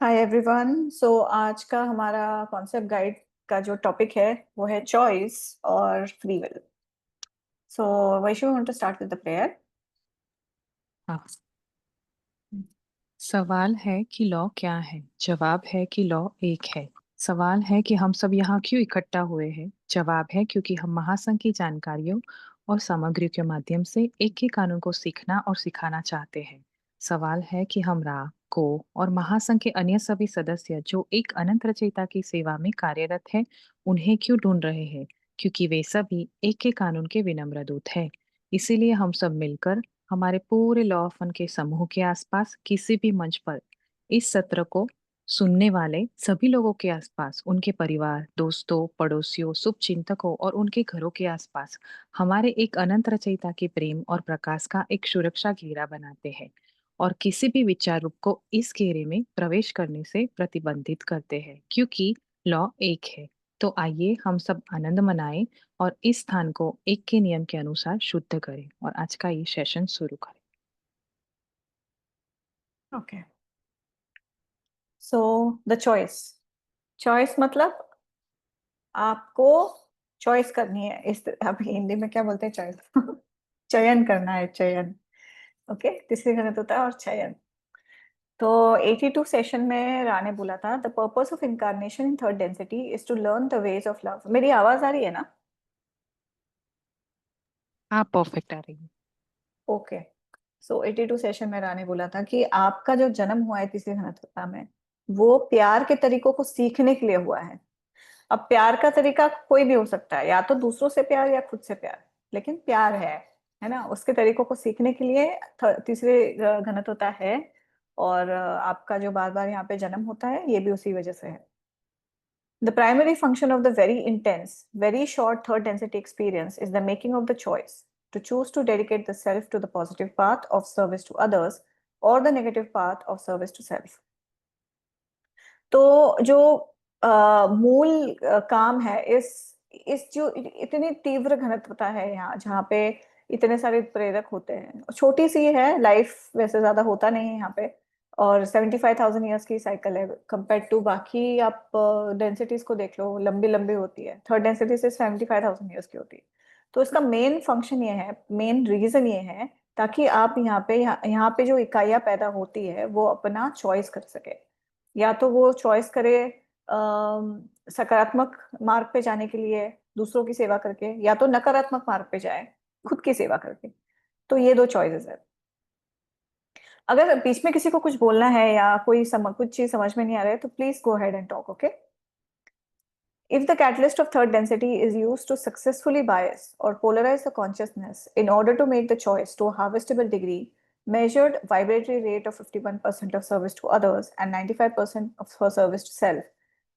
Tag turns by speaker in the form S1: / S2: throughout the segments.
S1: Hi everyone. आज का हमारा कॉन्सेप्ट गाइड का जो टॉपिक है वो है चॉइस और free will. So Vaishu want to start with the prayer.
S2: हाँ। सवाल है कि लॉ क्या है। जवाब है कि लॉ एक है। सवाल है कि हम सब यहाँ क्यों इकट्ठा हुए हैं। जवाब है क्योंकि हम महासंघ की जानकारियों और सामग्रियों के माध्यम से एक ही कानून को सीखना और सिखाना चाहते हैं। सवाल है कि हम रा को और महासंघ के अन्य सभी सदस्य जो एक अनंत रचयिता की सेवा में कार्यरत है उन्हें क्यों ढूंढ रहे हैं, क्योंकि वे सभी एक के कानून के विनम्र दूत हैं। इसीलिए हम सब मिलकर हमारे पूरे लॉ ऑफ वन के समूह के आसपास किसी भी मंच पर इस सत्र को सुनने वाले सभी लोगों के आसपास, उनके परिवार, दोस्तों, पड़ोसियों, शुभचिंतकों और उनके घरों के आसपास हमारे एक अनंत रचयिता के प्रेम और प्रकाश का एक सुरक्षा घेरा बनाते हैं और किसी भी विचार रूप को इस घेरे में प्रवेश करने से प्रतिबंधित करते हैं, क्योंकि लॉ एक है। तो आइए हम सब आनंद मनाएं और इस स्थान को एक के नियम के अनुसार शुद्ध करें और आज का ये सेशन शुरू करें।
S1: Okay. So the choice. Choice मतलब आपको चॉइस करनी है। इस अभी हिंदी में क्या बोलते हैं? चॉइस चयन करना है, चयन। ओके, तीसरी गलत होता है और चयन। तो 82 सेशन में राने बोला था, the purpose of incarnation in third density is to learn the ways of love. मेरी आवाज आ रही है ना?
S2: हाँ, परफेक्ट आ रही है।
S1: ओके। सो 82 सेशन में राने बोला था कि आपका जो जन्म हुआ है तीसरी घनत्वता में, वो प्यार के तरीकों को सीखने के लिए हुआ है। अब प्यार का तरीका कोई भी हो सकता है, या तो दूसरों से प्यार या खुद से प्यार, लेकिन प्यार है ना? उसके तरीकों को सीखने के लिए तीसरी घनत्वता है। और आपका जो बार बार यहाँ पे जन्म होता है ये भी उसी वजह से है। The primary function of the very intense, very short third density experience is the making of the choice to choose to dedicate the self to the positive path of service to others or the negative path of service to self. तो जो मूल काम है इस जो इतनी तीव्र घनत्वता है यहाँ, जहाँ पे इतने सारे प्रेरक होते हैं, छोटी सी है लाइफ, वैसे ज्यादा होता नहीं है यहाँ पे। और 75,000 ईयर्स की साइकिल है कंपेयर टू बाकी। आप डेंसिटीज को देख लो, लंबी लंबी होती है। थर्ड डेंसिटी से 75,000 ईयर्स की होती है। तो इसका मेन फंक्शन ये है, मेन रीजन ये है, ताकि आप यहाँ पे जो इकाइयाँ पैदा होती है वो अपना चॉइस कर सके। या तो वो चॉइस करे सकारात्मक मार्ग पे जाने के लिए, दूसरों की सेवा करके, या तो नकारात्मक मार्ग पे जाए, खुद की सेवा करके। तो ये दो चॉइसेस है। अगर बीच में किसी को कुछ बोलना है या कुछ चीज समझ में नहीं आ रहा है तो please go head and talk. Okay. If the catalyst of third density is used to successfully bias or polarize the consciousness in order to make the choice to a harvestable degree, measured vibratory rate of 51% of service to others and 95% of for service to self,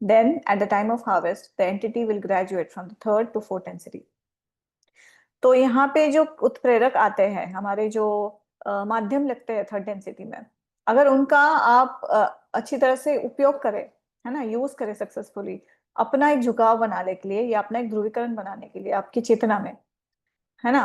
S1: then at the time of harvest, the entity will graduate from the third to fourth density. तो यहाँ पे जो उत्प्रेरक आते हैं, हमारे जो माध्यम लगते हैं थर्ड डेंसिटी में, अगर उनका आप अच्छी तरह से उपयोग करें, है ना, यूज करें सक्सेसफुली, अपना एक झुकाव बनाने के लिए या अपना एक ध्रुवीकरण बनाने के लिए आपकी चेतना में, है ना,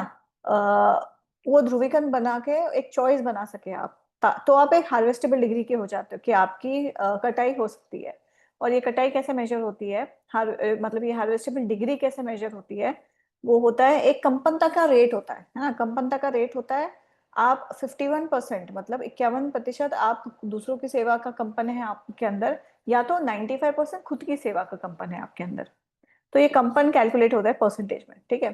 S1: वो ध्रुवीकरण बना के एक चॉइस बना सके आप, तो आप एक हार्वेस्टेबल डिग्री के हो जाते हो कि आपकी कटाई हो सकती है। और ये कटाई कैसे मेजर होती है? मतलब ये हार्वेस्टेबल डिग्री कैसे मेजर होती है? वो होता है, एक कंपनता का रेट होता है ना, कंपनता का रेट होता है। आप 51%, मतलब 51% आप दूसरों की सेवा का कंपन है आपके अंदर, या तो 95% खुद की सेवा का कंपन है आपके अंदर। तो ये कंपन कैलकुलेट होता है परसेंटेज में, ठीक है।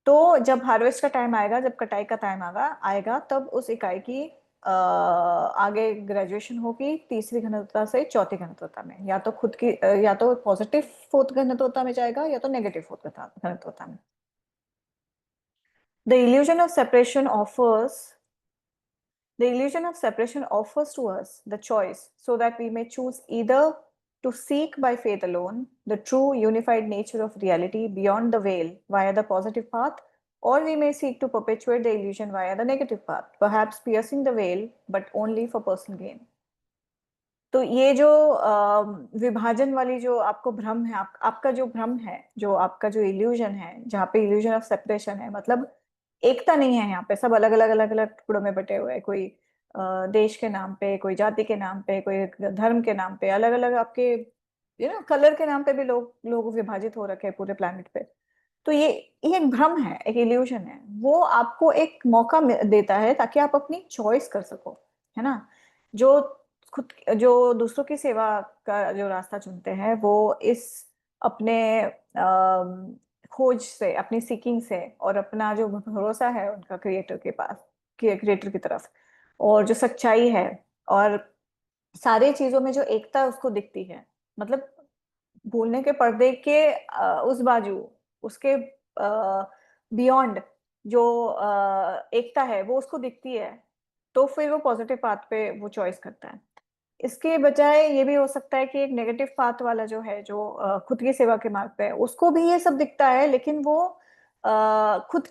S1: तो जब हार्वेस्ट का टाइम आएगा, जब कटाई का टाइम आएगा आएगा तब उस इकाई की आगे ग्रेजुएशन होगी तीसरी घनत्वता से चौथी घनत्वता में, या तो खुद की या तो पॉजिटिव फोर्थ घनत्वता में जाएगा या तो नेगेटिव फोर्थ घनत्वता में। The illusion of separation offers The illusion of separation offers to us the choice so that we may choose either to seek by faith alone the true unified nature of reality beyond the veil via the positive path, or we may seek to perpetuate the illusion via the negative path, perhaps piercing the veil, but only for personal gain. तो ये जो विभाजन वाली जो आपको भ्रम है, आपका जो भ्रम है, जो आपका जो इल्यूजन है, जहाँ पे इल्यूजन ऑफ सेपरेशन है, मतलब एकता नहीं है यहाँ पे, सब अलग अलग अलग अलग टुकड़ों में बटे हुए हैं। कोई देश के नाम पे, कोई जाति के नाम पे, कोई धर्म के नाम पे, अलग अलग आपके कलर के नाम पे भी लोग विभाजित हो रखे हैं पूरे प्लेनेट पे। तो ये एक भ्रम है, एक इल्यूजन है। वो आपको एक मौका देता है ताकि आप अपनी चॉइस कर सको, है ना। जो जो दूसरों की सेवा का जो रास्ता चुनते हैं वो इस अपने खोज से, अपनी सीकिंग से, और अपना जो भरोसा है उनका क्रिएटर के पास, क्रिएटर की तरफ, और जो सच्चाई है, और सारी चीजों में जो एकता उसको दिखती है, मतलब भूलने के पर्दे के उस बाजू, उसके बियॉन्ड जो एकता है वो उसको दिखती है, तो फिर वो पॉजिटिव पाथ पे वो चॉइस करता है। इसके बजाय ये भी हो सकता है कि एक नेगेटिव पाथ वाला जो है, जो खुद की सेवा के मार्ग पे है, उसको भी ये सब दिखता है, लेकिन वो खुद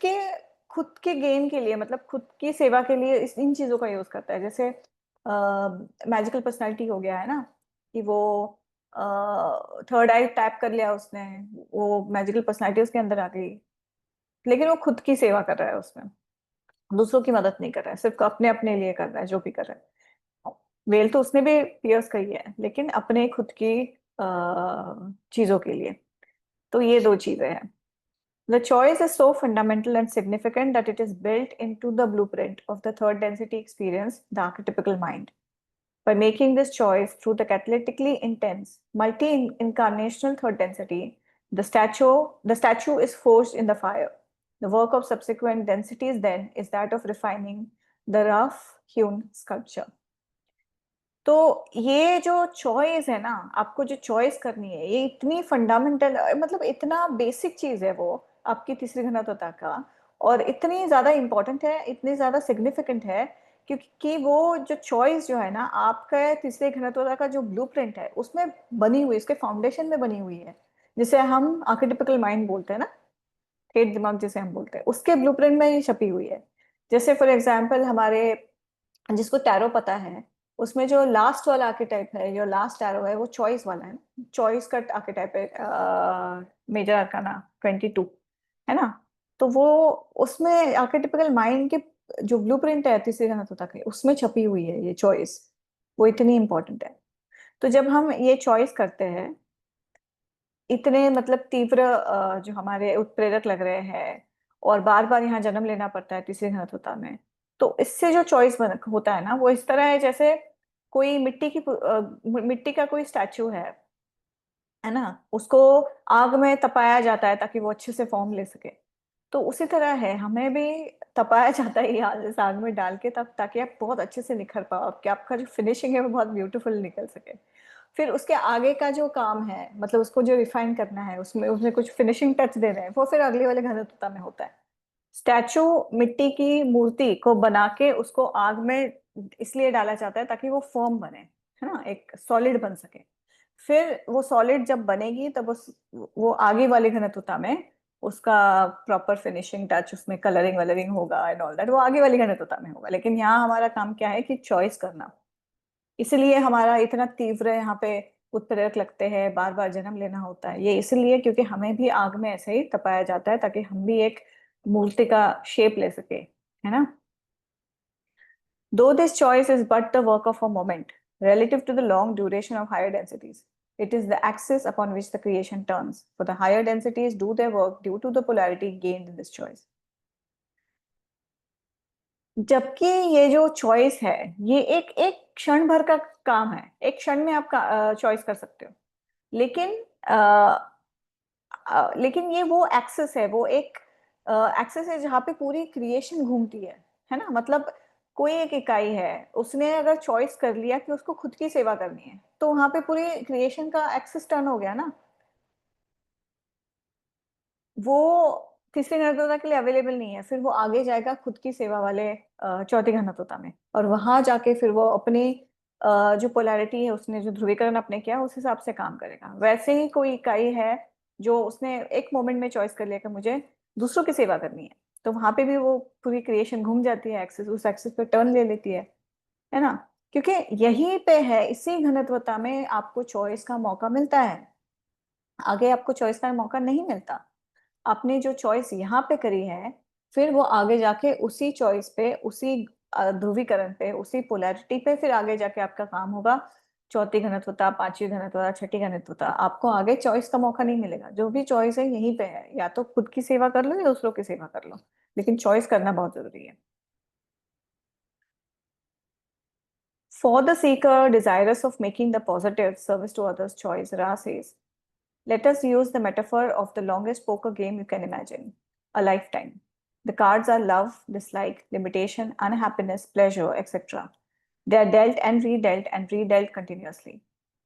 S1: के गेन के लिए, मतलब खुद की सेवा के लिए इन चीजों का यूज करता है। जैसे मैजिकल पर्सनालिटी हो गया है ना, कि वो थर्ड आई टैप कर लिया उसने, वो मैजिकल पर्सनालिटी उसके अंदर आ गई, लेकिन वो खुद की सेवा कर रहा है उसमें, दूसरों की मदद नहीं कर रहा है, सिर्फ अपने अपने लिए कर रहा है जो भी कर रहा है। वेल तो उसने भी पियर्स करी है, लेकिन अपने खुद की चीजों के लिए। तो ये दो चीजें हैं। The choice is so fundamental and significant that it is built into the blueprint of the third density experience, the archetypical mind. By making this choice through the catalytically intense, multi-incarnational third density, the statue is forged in the fire. The work of subsequent densities then is that of refining the rough-hewn sculpture. तो ये जो choice है ना, आपको जो choice करनी है, ये इतनी फंडामेंटल, मतलब इतना बेसिक चीज है वो आपकी तीसरी घनत्वता का, और इतनी ज्यादा इंपॉर्टेंट है, इतनी ज्यादा सिग्निफिकेंट है, क्योंकि वो जो चॉइस जो है ना, आपका तीसरे घनत्वता का जो ब्लूप्रिंट है उसमें बनी हुई, उसके फाउंडेशन में बनी हुई है, जिसे हम आर्केटिपिकल माइंड बोलते हैं ना, ठेठ दिमाग जिसे हम बोलते हैं, उसके ब्लूप्रिंट में ये छपी हुई है। जैसे फॉर एग्जाम्पल हमारे, जिसको टैरो पता है, उसमें जो लास्ट वाला आर्केटाइप है, जो लास्ट टैरो है, वो चॉइस वाला है ना, चॉइस का आर्केटाइप है, मेजर अरकाना 22, है ना। तो वो उसमें आर्केटिपिकल माइंड के जो ब्लूप्रिंट है तीसरी घनत्व के, उसमें छपी हुई है ये चॉइस, वो इतनी इंपॉर्टेंट है। तो जब हम ये चॉइस करते हैं, इतने मतलब तीव्र जो हमारे उत्प्रेरक लग रहे हैं, और बार बार यहाँ जन्म लेना पड़ता है तीसरी घनत्वता में, तो इससे जो चॉइस होता है ना, वो इस तरह है जैसे कोई मिट्टी का कोई स्टैचू है ना, उसको आग में तपाया जाता है ताकि वो अच्छे से फॉर्म ले सके। तो उसी तरह है, हमें भी तपाया जाता है यहाँ इस आग में डाल के, तब ताकि आप बहुत अच्छे से निखर पाओ, आपके आपका जो फिनिशिंग है वो बहुत ब्यूटीफुल निकल सके। फिर उसके आगे का जो काम है, मतलब उसको जो रिफाइन करना है, उसमें उसमें कुछ फिनिशिंग टच देना है, वो फिर अगले वाले घनत्वता में होता है। स्टैचू, मिट्टी की मूर्ति को बना के उसको आग में इसलिए डाला जाता है ताकि वो फर्म बने, है ना, एक सॉलिड बन सके। फिर वो सॉलिड जब बनेगी तब वो आगे वाले घनत्वता में उसका प्रॉपर फिनिशिंग टच, उसमें कलरिंग वलरिंग होगा एंड ऑल दैट, वो आगे वाली घनत्वता में होगा। लेकिन यहाँ हमारा काम क्या है कि चॉइस करना, इसलिए हमारा इतना तीव्र यहाँ पे उत्प्रेरक लगते हैं, बार बार जन्म लेना होता है, ये इसलिए क्योंकि हमें भी आग में ऐसे ही तपाया जाता है ताकि हम भी एक मूर्ति का शेप ले सके, है ना। Though this choice is but the work of a moment, relative to the long duration of higher densities, it is the axis upon which the creation turns, for the higher densities do their work due to the polarity gained in this choice. जबकि ये जो choice है, ये एक एक क्षण भर का काम है, एक क्षण में आप चॉइस कर सकते हो। लेकिन लेकिन ये वो एक्सेस है, वो एक एक्सेस है जहाँ पे पूरी क्रिएशन घूमती है ना। मतलब कोई एक इकाई है, उसने अगर चॉइस कर लिया कि उसको खुद की सेवा करनी है, तो वहां पे पूरी क्रिएशन का एक्सेस टर्न हो गया ना। वो तीसरी घनत्वता के लिए अवेलेबल नहीं है, फिर वो आगे जाएगा खुद की सेवा वाले चौथी घनत्वता में, और वहां जाके फिर वो अपनी जो पोलैरिटी है, उसने जो ध्रुवीकरण अपने किया उस हिसाब से काम करेगा। वैसे ही कोई इकाई है जो उसने एक मोमेंट में चॉइस कर लिया कि मुझे दूसरों की सेवा करनी है, तो वहां पे भी वो पूरी क्रिएशन घूम जाती है, एक्सिस उस एक्सिस पे टर्न ले लेती है ना। क्योंकि यहीं पे है, इसी घनत्वता में आपको चॉइस का मौका मिलता है, आगे आपको चॉइस का मौका नहीं मिलता। आपने जो चॉइस यहाँ पे करी है, फिर वो आगे जाके उसी चॉइस पे, उसी ध्रुवीकरण पे, उसी पोलैरिटी पे फिर आगे जाके आपका काम होगा। चौथी घनत्वता, पांचवी घनत्वता, छठी घनत्वता, आपको आगे चॉइस का मौका नहीं मिलेगा। जो भी चॉइस है यहीं पे है, या तो खुद की सेवा कर लो या दूसरों की सेवा कर लो, लेकिन चॉइस करना बहुत जरूरी है। For the seeker desirous of making the positive service to others choice, Ra says, let us use the metaphor of the longest poker game you can imagine, a lifetime. The cards are love, dislike, limitation, unhappiness, pleasure, etc. They are dealt and redealt continuously.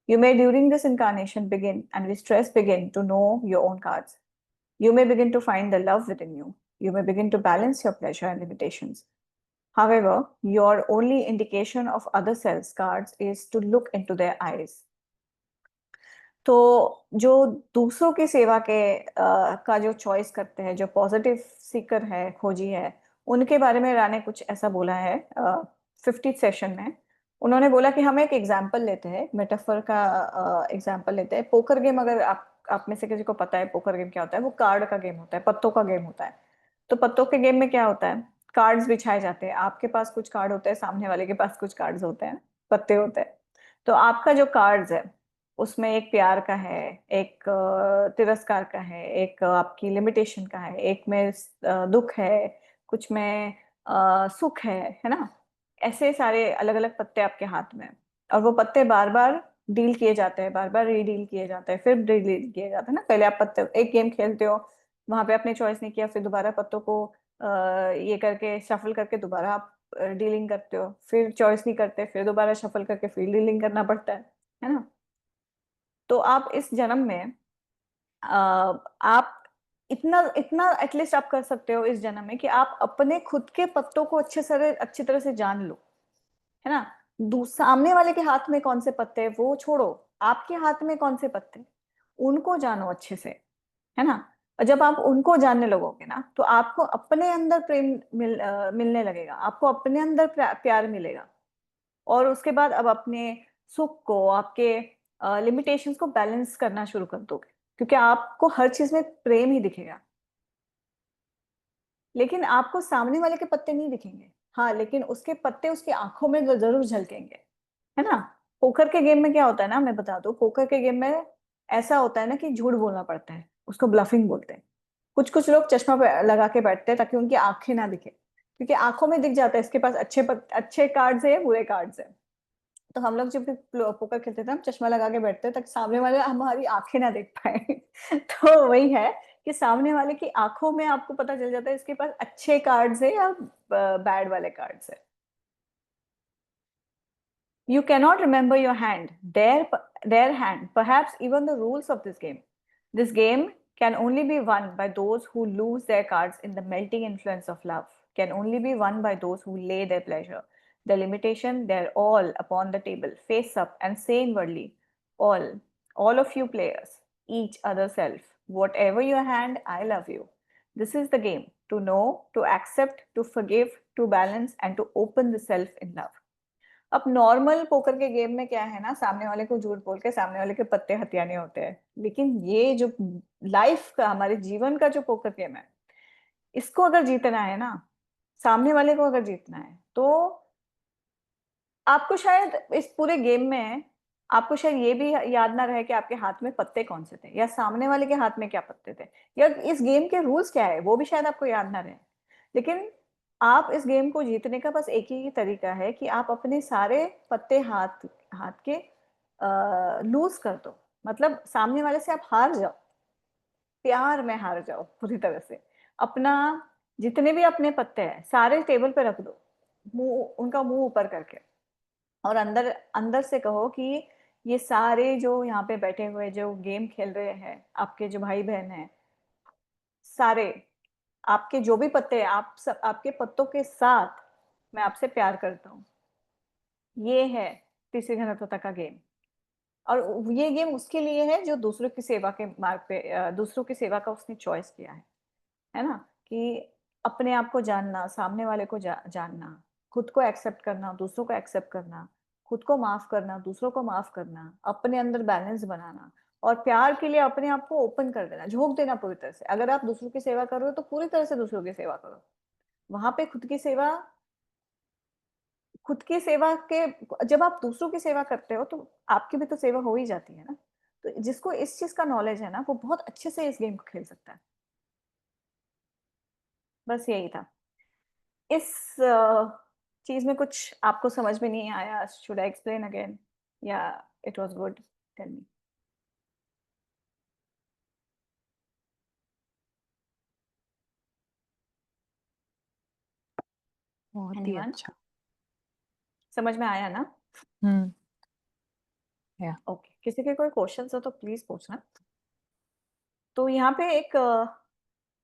S1: You may, during this incarnation, begin and with stress begin to know your own cards. You may begin to find the love within you. You may begin to balance your pleasure and limitations. However, your only indication of other cells cards is to look into their eyes. तो जो दूसरों की सेवा के का जो choice करते हैं, जो पॉजिटिव सीकर है, खोजी है, उनके बारे में राने कुछ ऐसा बोला है 50 सेशन में। उन्होंने बोला कि हम एक एग्जाम्पल लेते हैं, मेटाफर का एग्जाम्पल लेते हैं। पोकर गेम, अगर आप में से किसी को पता है पोकर गेम क्या होता है, वो कार्ड का गेम होता है, पत्तों का गेम होता है। तो पत्तों के गेम में क्या होता है, कार्ड्स बिछाए जाते हैं, आपके पास कुछ कार्ड होते हैं, सामने वाले के पास कुछ कार्ड्स होते हैं, पत्ते होते हैं। तो आपका जो कार्ड्स है उसमें एक प्यार का है, एक तिरस्कार का है, एक आपकी लिमिटेशन का है, एक में दुख है, कुछ में सुख है ना। ऐसे सारे अलग अलग पत्ते आपके हाथ में हैं। और वो पत्ते बार बार डील किए जाते हैं, बार बार रीडील किए जाते हैं, फिर डील किए जाते हैं ना। पहले आप पत्ते एक गेम खेलते हो, वहां पे आपने चॉइस नहीं किया, फिर दोबारा पत्तों को ये करके शफल करके दोबारा आप डीलिंग करते हो, फिर चॉइस नहीं करते, फिर दोबारा शफल करके फिर डीलिंग करना पड़ता है ना। तो आप इस जन्म में आप इतना इतना एटलीस्ट आप कर सकते हो इस जन्म में कि आप अपने खुद के पत्तों को अच्छी तरह से जान लो, है ना। सामने वाले के हाथ में कौन से पत्ते हैं वो छोड़ो, आपके हाथ में कौन से पत्ते हैं, उनको जानो अच्छे से, है ना। और जब आप उनको जानने लगोगे ना, तो आपको अपने अंदर मिलने लगेगा, आपको अपने अंदर प्यार मिलेगा। और उसके बाद अब अपने सुख को, आपके लिमिटेशंस को बैलेंस करना शुरू कर दोगे, क्योंकि आपको हर चीज में प्रेम ही दिखेगा। लेकिन आपको सामने वाले के पत्ते नहीं दिखेंगे, हाँ, लेकिन उसके पत्ते उसकी आंखों में जरूर झलकेंगे, है ना। पोकर के गेम में क्या होता है ना, मैं बता दूं, पोकर के गेम में ऐसा होता है ना कि झूठ बोलना पड़ता है, उसको ब्लफिंग बोलते हैं। कुछ कुछ लोग चश्मा लगा के बैठते हैं ताकि उनकी आंखें ना दिखे, क्योंकि आंखों में दिख जाता है इसके पास अच्छे कार्ड्स है या बुरे कार्ड्स है। तो हम लोग जब भी पोकर खेलते थे हम चश्मा लगा के बैठते ताकि सामने वाले हमारी आंखें ना देख पाए तो वही है कि सामने वाले की आंखों में आपको पता चल जाता है इसके पास अच्छे कार्ड्स है या बैड वाले कार्ड्स है। You cannot remember your hand, their hand, perhaps even the rules of this game. This game can only be won by those who lose their cards in the melting influence of love, can only be won by those who lay their pleasure, their limitation, their all upon the table, face up and say inwardly, all, all of you players, each other self, whatever your hand, I love you. This is the game, to know, to accept, to forgive, to balance, and to open the self in love. अब normal poker के game में क्या है ना, सामने वाले को झूठ बोल के सामने वाले के पत्ते हथियाने होते हैं। लेकिन ये जो लाइफ का, हमारे जीवन का जो पोकर गेम है, इसको अगर जीतना है ना, सामने वाले को अगर जीतना है, तो आपको शायद इस पूरे गेम में आपको शायद ये भी याद ना रहे कि आपके हाथ में पत्ते कौन से थे, या सामने वाले के हाथ में क्या पत्ते थे, या इस गेम के रूल्स क्या है, वो भी शायद आपको याद ना रहे। लेकिन आप इस गेम को जीतने का बस एक ही तरीका है कि आप अपने सारे पत्ते हाथ हाथ के लूज कर दो, मतलब सामने वाले से आप हार जाओ, प्यार में हार जाओ पूरी तरह से। अपना जितने भी अपने पत्ते हैं सारे टेबल पे रख दो, मुंह उनका मुंह ऊपर करके, और अंदर अंदर से कहो कि ये सारे जो यहाँ पे बैठे हुए जो गेम खेल रहे हैं, आपके जो भाई बहन हैं, सारे आपके जो भी पत्ते हैं, आप सब आपके पत्तों के साथ मैं आपसे प्यार करता हूँ। ये है तीसरी घनत्वता का गेम। और ये गेम उसके लिए है जो दूसरों की सेवा के मार्ग पे दूसरों की सेवा का उसने चॉइस किया है ना। कि अपने आप को जानना, सामने वाले को जानना, खुद को एक्सेप्ट करना, दूसरों को एक्सेप्ट करना, खुद को माफ करना, दूसरों को माफ करना, अपने अंदर बैलेंस बनाना, और प्यार के लिए अपने आप को ओपन कर देना, झोंक देना पूरी तरह से। अगर आप दूसरों की सेवा कर रहे हो तो पूरी तरह से दूसरों की सेवा करो। वहां पे खुद की सेवा खुद की सेवा के, जब आप दूसरों की सेवा करते हो तो आपकी भी तो सेवा हो ही जाती है ना। तो जिसको इस चीज का नॉलेज है ना, वो बहुत अच्छे से इस गेम को खेल सकता है। बस यही था। इस चीज में कुछ आपको समझ में नहीं आया? शुड आई एक्सप्लेन अगेन, या it was good? Tell me.
S2: बहुत ही
S1: एनीवन?
S2: अच्छा।
S1: समझ में आया ना?
S2: हम्म। या।
S1: ओके, किसी के कोई क्वेश्चंस हो तो प्लीज पूछना। तो यहाँ पे एक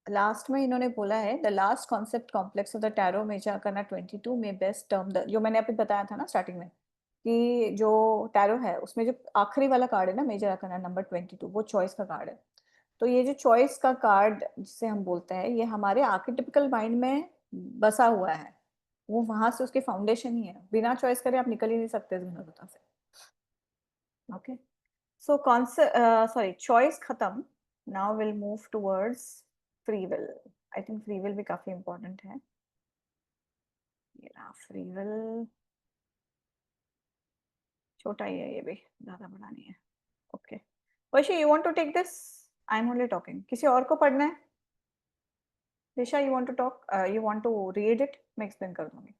S1: लास्ट में इन्होंने बोला है, the last concept complex of the tarot major करना 22 में बेस्ट टर्म, जो मैंने अभी बताया था ना स्टार्टिंग में, कि जो टैरो है उसमें जो आखिरी वाला कार्ड है ना, मेजर करना नंबर 22, वो चॉइस का कार्ड है। तो ये जो चॉइस का कार्ड जिसे हम बोलते हैं, ये हमारे आर्केटिपिकल माइंड में बसा हुआ है। वो वहां से उसकी फाउंडेशन ही है, बिना चॉइस करे आप निकल ही नहीं सकते इस घनत्व से। Okay, so concept, sorry, choice खत्म। Now will move towards free will. I think free will भी काफी इंपॉर्टेंट है। ये रहा फ्री विल। छोटा ही है ये भी, ज्यादा बड़ा नहीं है। ओके, वैसे you want to take this? I am only talking. किसी और को पढ़ना है? Disha, you want to talk? You want to read it? मैं एक्सप्लेन कर दूंगी।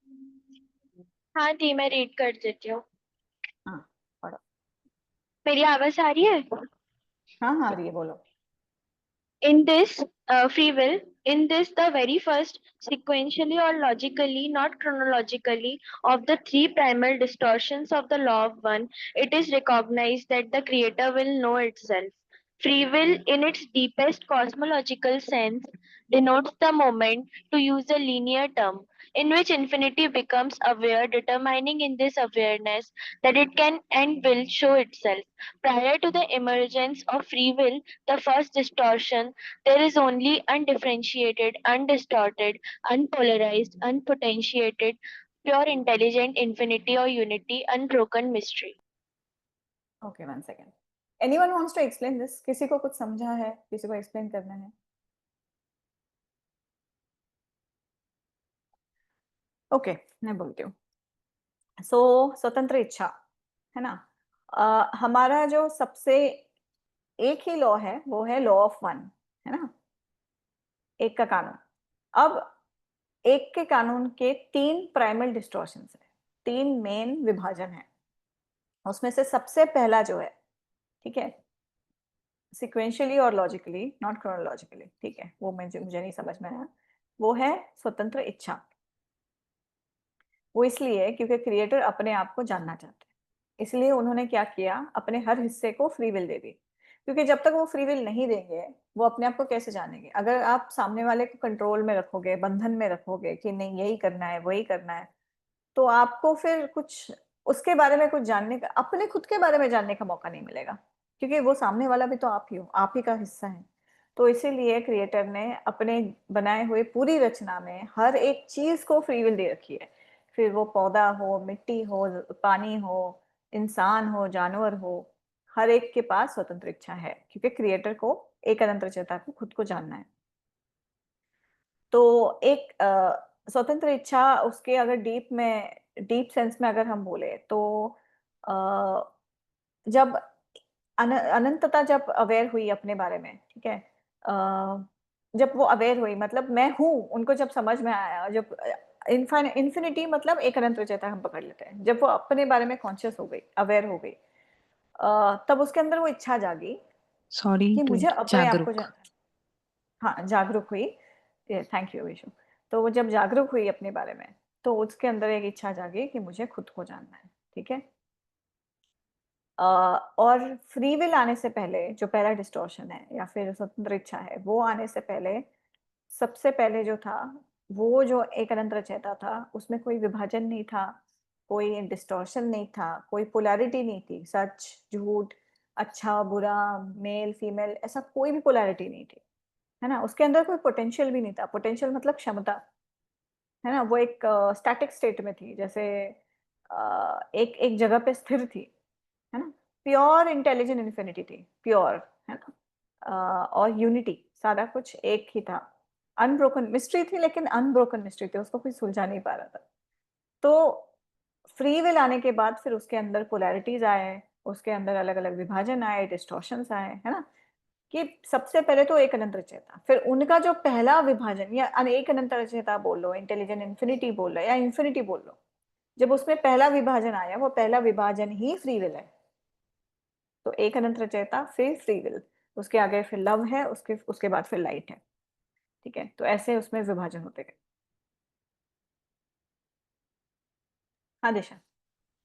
S3: हाँ दी, मैं रीड कर देती हूँ।
S1: हाँ, पढ़ो।
S3: मेरी आवाज आ रही है?
S1: हाँ हाँ, ये बोलो।
S3: In this free will, in this the very first, sequentially or logically, not chronologically, of the three primal distortions of the law of one, it is recognized that the creator will know itself. Free will, in its deepest cosmological sense, denotes the moment, to use a linear term, in which infinity becomes aware, determining in this awareness that it can and will show itself. Prior to the emergence of free will, the first distortion, there is only undifferentiated, undistorted, unpolarized, unpotentiated, pure intelligent infinity or unity, unbroken mystery.
S1: Okay, one second. Anyone wants to explain this? किसी को कुछ समझा है? किसी को explain करना है? Okay, मैं बोलती हूँ। सो स्वतंत्र इच्छा है ना, हमारा जो सबसे एक ही लॉ है वो है लॉ ऑफ वन, है ना, एक का कानून। अब एक के कानून के तीन प्राइमल डिस्टॉर्शंस है, तीन मेन विभाजन है। उसमें से सबसे पहला जो है, ठीक है, सिक्वेंशियली और लॉजिकली, नॉट क्रोनोलॉजिकली, ठीक है, वो मुझे नहीं समझ में आया, वो है स्वतंत्र इच्छा। वो इसलिए क्योंकि क्रिएटर अपने आप को जानना चाहते हैं, इसलिए उन्होंने क्या किया, अपने हर हिस्से को फ्री विल दे दी। क्योंकि जब तक वो फ्री विल नहीं देंगे, वो अपने आप को कैसे जानेंगे? अगर आप सामने वाले को कंट्रोल में रखोगे, बंधन में रखोगे कि नहीं यही करना है वही करना है, तो आपको फिर कुछ उसके बारे में कुछ जानने का, अपने खुद के बारे में जानने का मौका नहीं मिलेगा। क्योंकि वो सामने वाला भी तो आप ही हो, आप ही का हिस्सा है। तो इसीलिए क्रिएटर ने अपने बनाए हुए पूरी रचना में हर एक चीज को फ्री विल दे रखी है। फिर वो पौधा हो, मिट्टी हो, पानी हो, इंसान हो, जानवर हो, हर एक के पास स्वतंत्र इच्छा है, क्योंकि क्रिएटर को, एक अनंत चेता को खुद को जानना है। तो एक स्वतंत्र इच्छा, उसके अगर डीप सेंस में अगर हम बोले तो अ, जब अनंतता जब अवेयर हुई अपने बारे में, ठीक है, जब वो अवेयर हुई, मतलब मैं हूँ, उनको जब समझ में आया, जब इन्फिनिटी मतलब एक अनंत चेता हम पकड़ लेते हैं, जब वो अपने बारे में कॉन्शियस हो गई, अवेयर हो गई, तब उसके अंदर वो इच्छा जागी
S2: सॉरी
S1: कि
S2: टू
S1: मुझे अपने आप को
S2: जागरूक।
S1: हाँ, जागरूक हुई। Thank you Vishu. तो वो जब जागरूक हुई अपने बारे में, तो उसके अंदर एक इच्छा जागी कि मुझे खुद को जानना है, ठीक है। और फ्री विल आने से पहले, जो पहला डिस्टॉर्शन है या फिर स्वतंत्र इच्छा है, वो आने से पहले, सबसे पहले जो था, वो जो एक अनंत रचयिता था, उसमें कोई विभाजन नहीं था, कोई डिस्टॉर्शन नहीं था, कोई पोलैरिटी नहीं थी, सच झूठ, अच्छा बुरा, मेल फीमेल, ऐसा कोई भी पोलैरिटी नहीं थी, है ना। उसके अंदर कोई पोटेंशियल भी नहीं था, पोटेंशियल मतलब क्षमता, है ना। वो एक स्टैटिक स्टेट में थी, जैसे एक एक जगह पे स्थिर थी, है ना। प्योर इंटेलिजेंट इन्फिनिटी थी, प्योर, है ना। और यूनिटी, सारा कुछ एक ही था। अनब्रोकन मिस्ट्री थी, लेकिन अनब्रोकन मिस्ट्री थी, उसको कोई सुलझा नहीं पा रहा था। तो फ्री विल आने के बाद फिर उसके अंदर पोलैरिटीज आए, उसके अंदर अलग अलग विभाजन आए, डिस्टॉर्शंस आए, है ना। कि सबसे पहले तो एक अनंत रचयिता, फिर उनका जो पहला विभाजन या एक अनंत रचयिता बोल लो, इंटेलिजेंट इन्फिनिटी बोल लो या इन्फिनिटी बोल लो, जब उसमें पहला विभाजन आया, वो पहला विभाजन ही फ्री विल है। तो एक अनंत रचयिता फिर फ्री विल, उसके आगे फिर लव है, उसके बाद फिर लाइट है। ठीक है, तो ऐसे उसमें विभाजन होते गए। हाँ दिशा।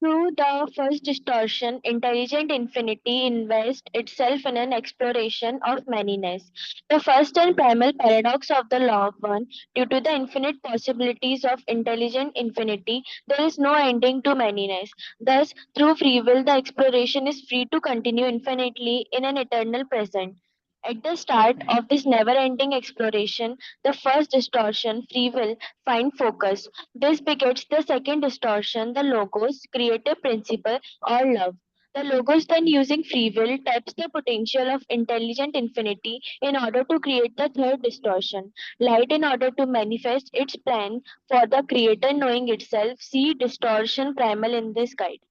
S3: Through the first distortion, intelligent infinity invests itself in an exploration of manyness. The first and primal paradox of the law of one, due to the infinite possibilities of intelligent infinity, there is no ending to manyness. Thus, through free will, the exploration is free to continue infinitely in an eternal present. At the start
S1: Okay.
S3: of this never ending exploration, the first distortion, free will, find focus. This begets the second distortion, the logos, creative principle, or love. The logos, then using free will, taps the potential of intelligent infinity in order to create the third distortion. Light, in order to manifest its plan for the creator knowing itself. See distortion primal in this guide.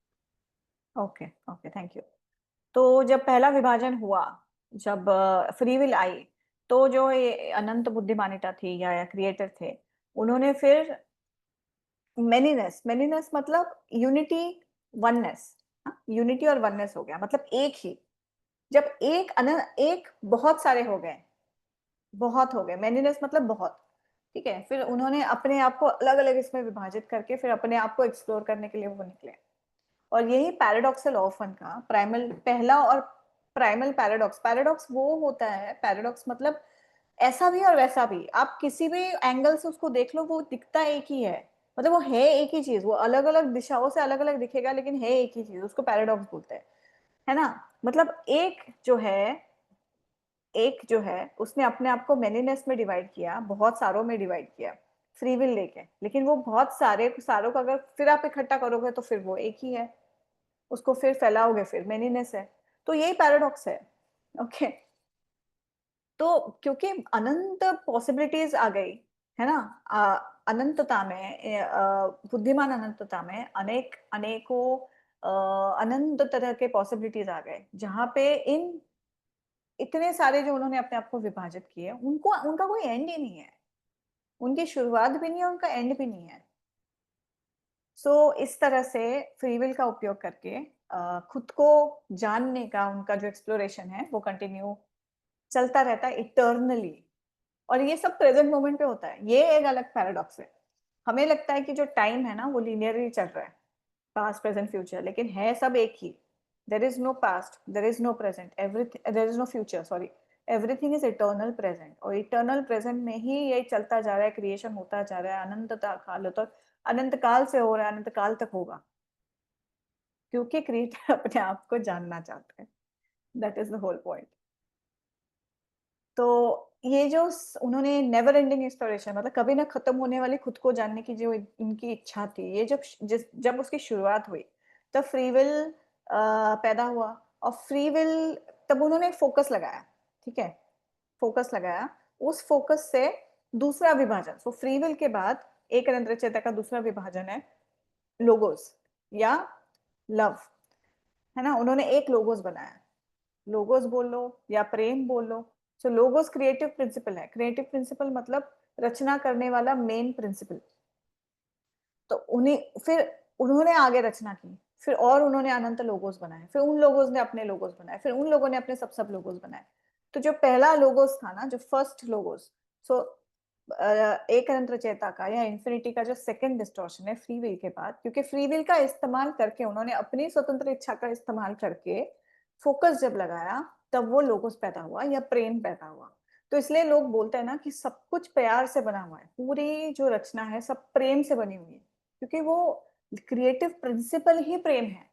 S1: Okay okay, thank you. तो जब पहला विभाजन हुआ, जब free will आई, तो जो ये अनंत बुद्धिमानिता थी या क्रिएटर थे, उन्होंने फिर मेनीनेस, मेनीनेस मतलब यूनिटी, वननेस, यूनिटी और वननेस हो गया, मतलब एक ही। जब एक बहुत सारे हो गए, बहुत हो गए, मेनीनेस मतलब बहुत। ठीक है, फिर उन्होंने अपने आप को अलग अलग इसमें विभाजित करके फिर अपने आप को एक्सप्लोर करने के लिए वो निकले। और यही पैराडॉक्सल ऑफन का प्राइमल पहला और प्राइमल पैराडॉक्स, पैराडॉक्स वो होता है, पैराडॉक्स मतलब ऐसा भी और वैसा भी, आप किसी भी एंगल से उसको देख लो, वो दिखता एक ही है, मतलब वो है एक ही चीज, वो अलग अलग दिशाओं से अलग अलग दिखेगा लेकिन है एक ही चीज, उसको पैराडॉक्स बोलते हैं, है ना। मतलब एक जो है उसने अपने आप को मेनीनेस में डिवाइड किया, बहुत सारों में डिवाइड किया फ्री विल लेके, लेकिन वो बहुत सारे सारों का अगर फिर आप इकट्ठा करोगे तो फिर वो एक ही है, उसको फिर फैलाओगे फिर मेनीनेस है। तो यही पैराडॉक्स है। ओके, तो क्योंकि अनंत पॉसिबिलिटीज आ गई, है ना, अनंतता में, बुद्धिमान अनंतता में अनेक अनेकों अनंत तरह के पॉसिबिलिटीज आ गए, जहां पे इन इतने सारे जो उन्होंने अपने आप को विभाजित किए, उनको उनका कोई एंड ही नहीं है, उनकी शुरुआत भी नहीं है, उनका एंड भी नहीं है। इस तरह से फ्री विल का उपयोग करके खुद को जानने का उनका जो एक्सप्लोरेशन है वो कंटिन्यू चलता रहता है इटर्नली। और ये सब प्रेजेंट मोमेंट पे होता है, ये एक अलग पैराडॉक्स है। हमें लगता है कि जो टाइम है ना वो लीनियरली चल रहा है, पास्ट प्रेजेंट फ्यूचर, लेकिन है सब एक ही। There is no past, there is no present, everything, there is no future, sorry, everything is eternal present, और इटर्नल प्रेजेंट में ही ये चलता जा रहा है, क्रिएशन होता जा रहा है, अनंतता काल तो अनंत काल से हो रहा है, अनंत काल तक होगा, क्योंकि क्रिएटर अपने आप को जानना चाहते हैं। That is the whole point. तो ये जो उन्होंने नेवर एंडिंग एक्सप्लोरेशन, मतलब कभी ना खत्म होने वाली खुद को जानने की जो इनकी इच्छा थी, ये जब उसकी शुरुआत हुई, तब फ्री विल पैदा हुआ। और फ्री विल, तब उन्होंने फोकस लगाया। ठीक है, फोकस लगाया, उस फोकस से दूसरा विभाजन, सो फ्री विल के बाद एक अनंत चेता का दूसरा विभाजन है लोगोस या लव, है ना। उन्होंने एक लोगोस बनाया, लोगोस बोल लो या प्रेम बोल लो। लोगोस क्रिएटिव प्रिंसिपल है, क्रिएटिव प्रिंसिपल मतलब रचना करने वाला मेन प्रिंसिपल। तो उन्हें फिर उन्होंने आगे रचना की, फिर और उन्होंने अनंत लोगोस बनाए, फिर उन लोगोस ने अपने लोगोस बनाए, फिर उन लोगों ने अपने सब लोगोस बनाए। तो जो पहला लोगोस था ना, जो फर्स्ट लोगोस, सो एक अनंत चेता का या इन्फिनिटी का जो सेकंड डिस्टॉर्शन है फ्री विल के बाद, क्योंकि फ्री विल का इस्तेमाल करके उन्होंने अपनी स्वतंत्र इच्छा का इस्तेमाल करके फोकस जब लगाया, तब वो लोगोस पैदा हुआ या प्रेम पैदा हुआ। तो इसलिए लोग बोलते हैं ना कि सब कुछ प्यार से बना हुआ है, पूरी जो रचना है सब प्रेम से बनी हुई है, क्योंकि वो क्रिएटिव प्रिंसिपल ही प्रेम है।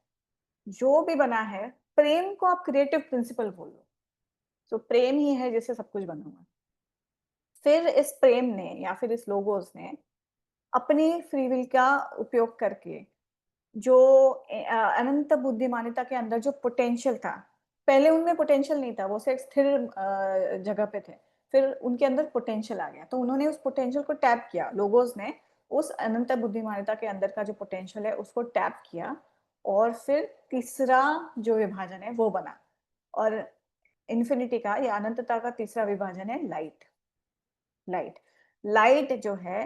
S1: जो भी बना है, प्रेम को आप क्रिएटिव प्रिंसिपल बोल लो। प्रेम ही है जिससे सब कुछ बना हुआ है। फिर इस प्रेम ने या फिर इस लोगोस ने अपनी फ्री विल का उपयोग करके जो अनंत बुद्धिमानिता के अंदर जो पोटेंशियल था, पहले उनमें पोटेंशियल नहीं था, वो सिर्फ स्थिर जगह पे थे, फिर उनके अंदर पोटेंशियल आ गया, तो उन्होंने उस पोटेंशियल को टैप किया लोगोस ने, उस अनंत बुद्धिमानिता के अंदर का जो पोटेंशियल है उसको टैप किया, और फिर तीसरा जो विभाजन है वो बना। और इन्फिनिटी का या अनंतता का तीसरा विभाजन है लाइट। लाइट लाइट जो है,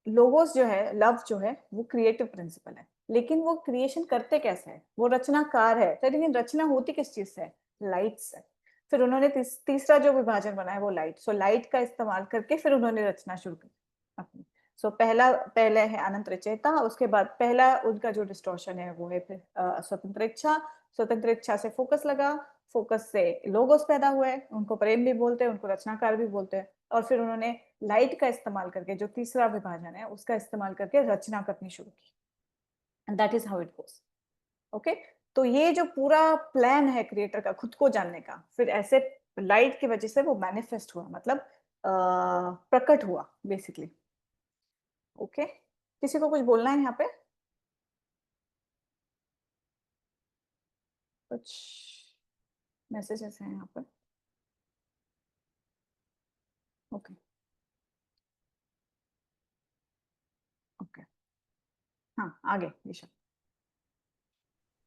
S1: लोगोस जो है, लव जो है, वो क्रिएटिव प्रिंसिपल है, लेकिन वो क्रिएशन करते कैसे है, वो रचनाकार है। तो लेकिन रचना होती किस चीज से? लाइट से। फिर उन्होंने तीसरा जो विभाजन बनाया वो लाइट। सो लाइट का इस्तेमाल करके फिर उन्होंने रचना शुरू की अपनी। सो पहले है अनंत रचयिता, उसके बाद पहला उनका जो डिस्टॉर्शन है वो है फिर स्वतंत्र इच्छा। स्वतंत्र इच्छा से फोकस लगा, फोकस से लोगोस पैदा हुए, उनको प्रेम भी बोलते हैं, उनको रचनाकार भी बोलते हैं। और फिर उन्होंने लाइट का इस्तेमाल करके, जो तीसरा विभाजन है उसका इस्तेमाल करके रचना करनी शुरू की। And that is how it goes. Okay, तो ये जो पूरा प्लान है क्रिएटर का खुद को जानने का, फिर ऐसे लाइट की वजह से वो मैनिफेस्ट हुआ, मतलब प्रकट हुआ बेसिकली। ओके, किसी को कुछ बोलना है यहाँ पे? कुछ मैसेजेस हैं यहाँ पे? ओके ओके, हाँ आगे दिशा।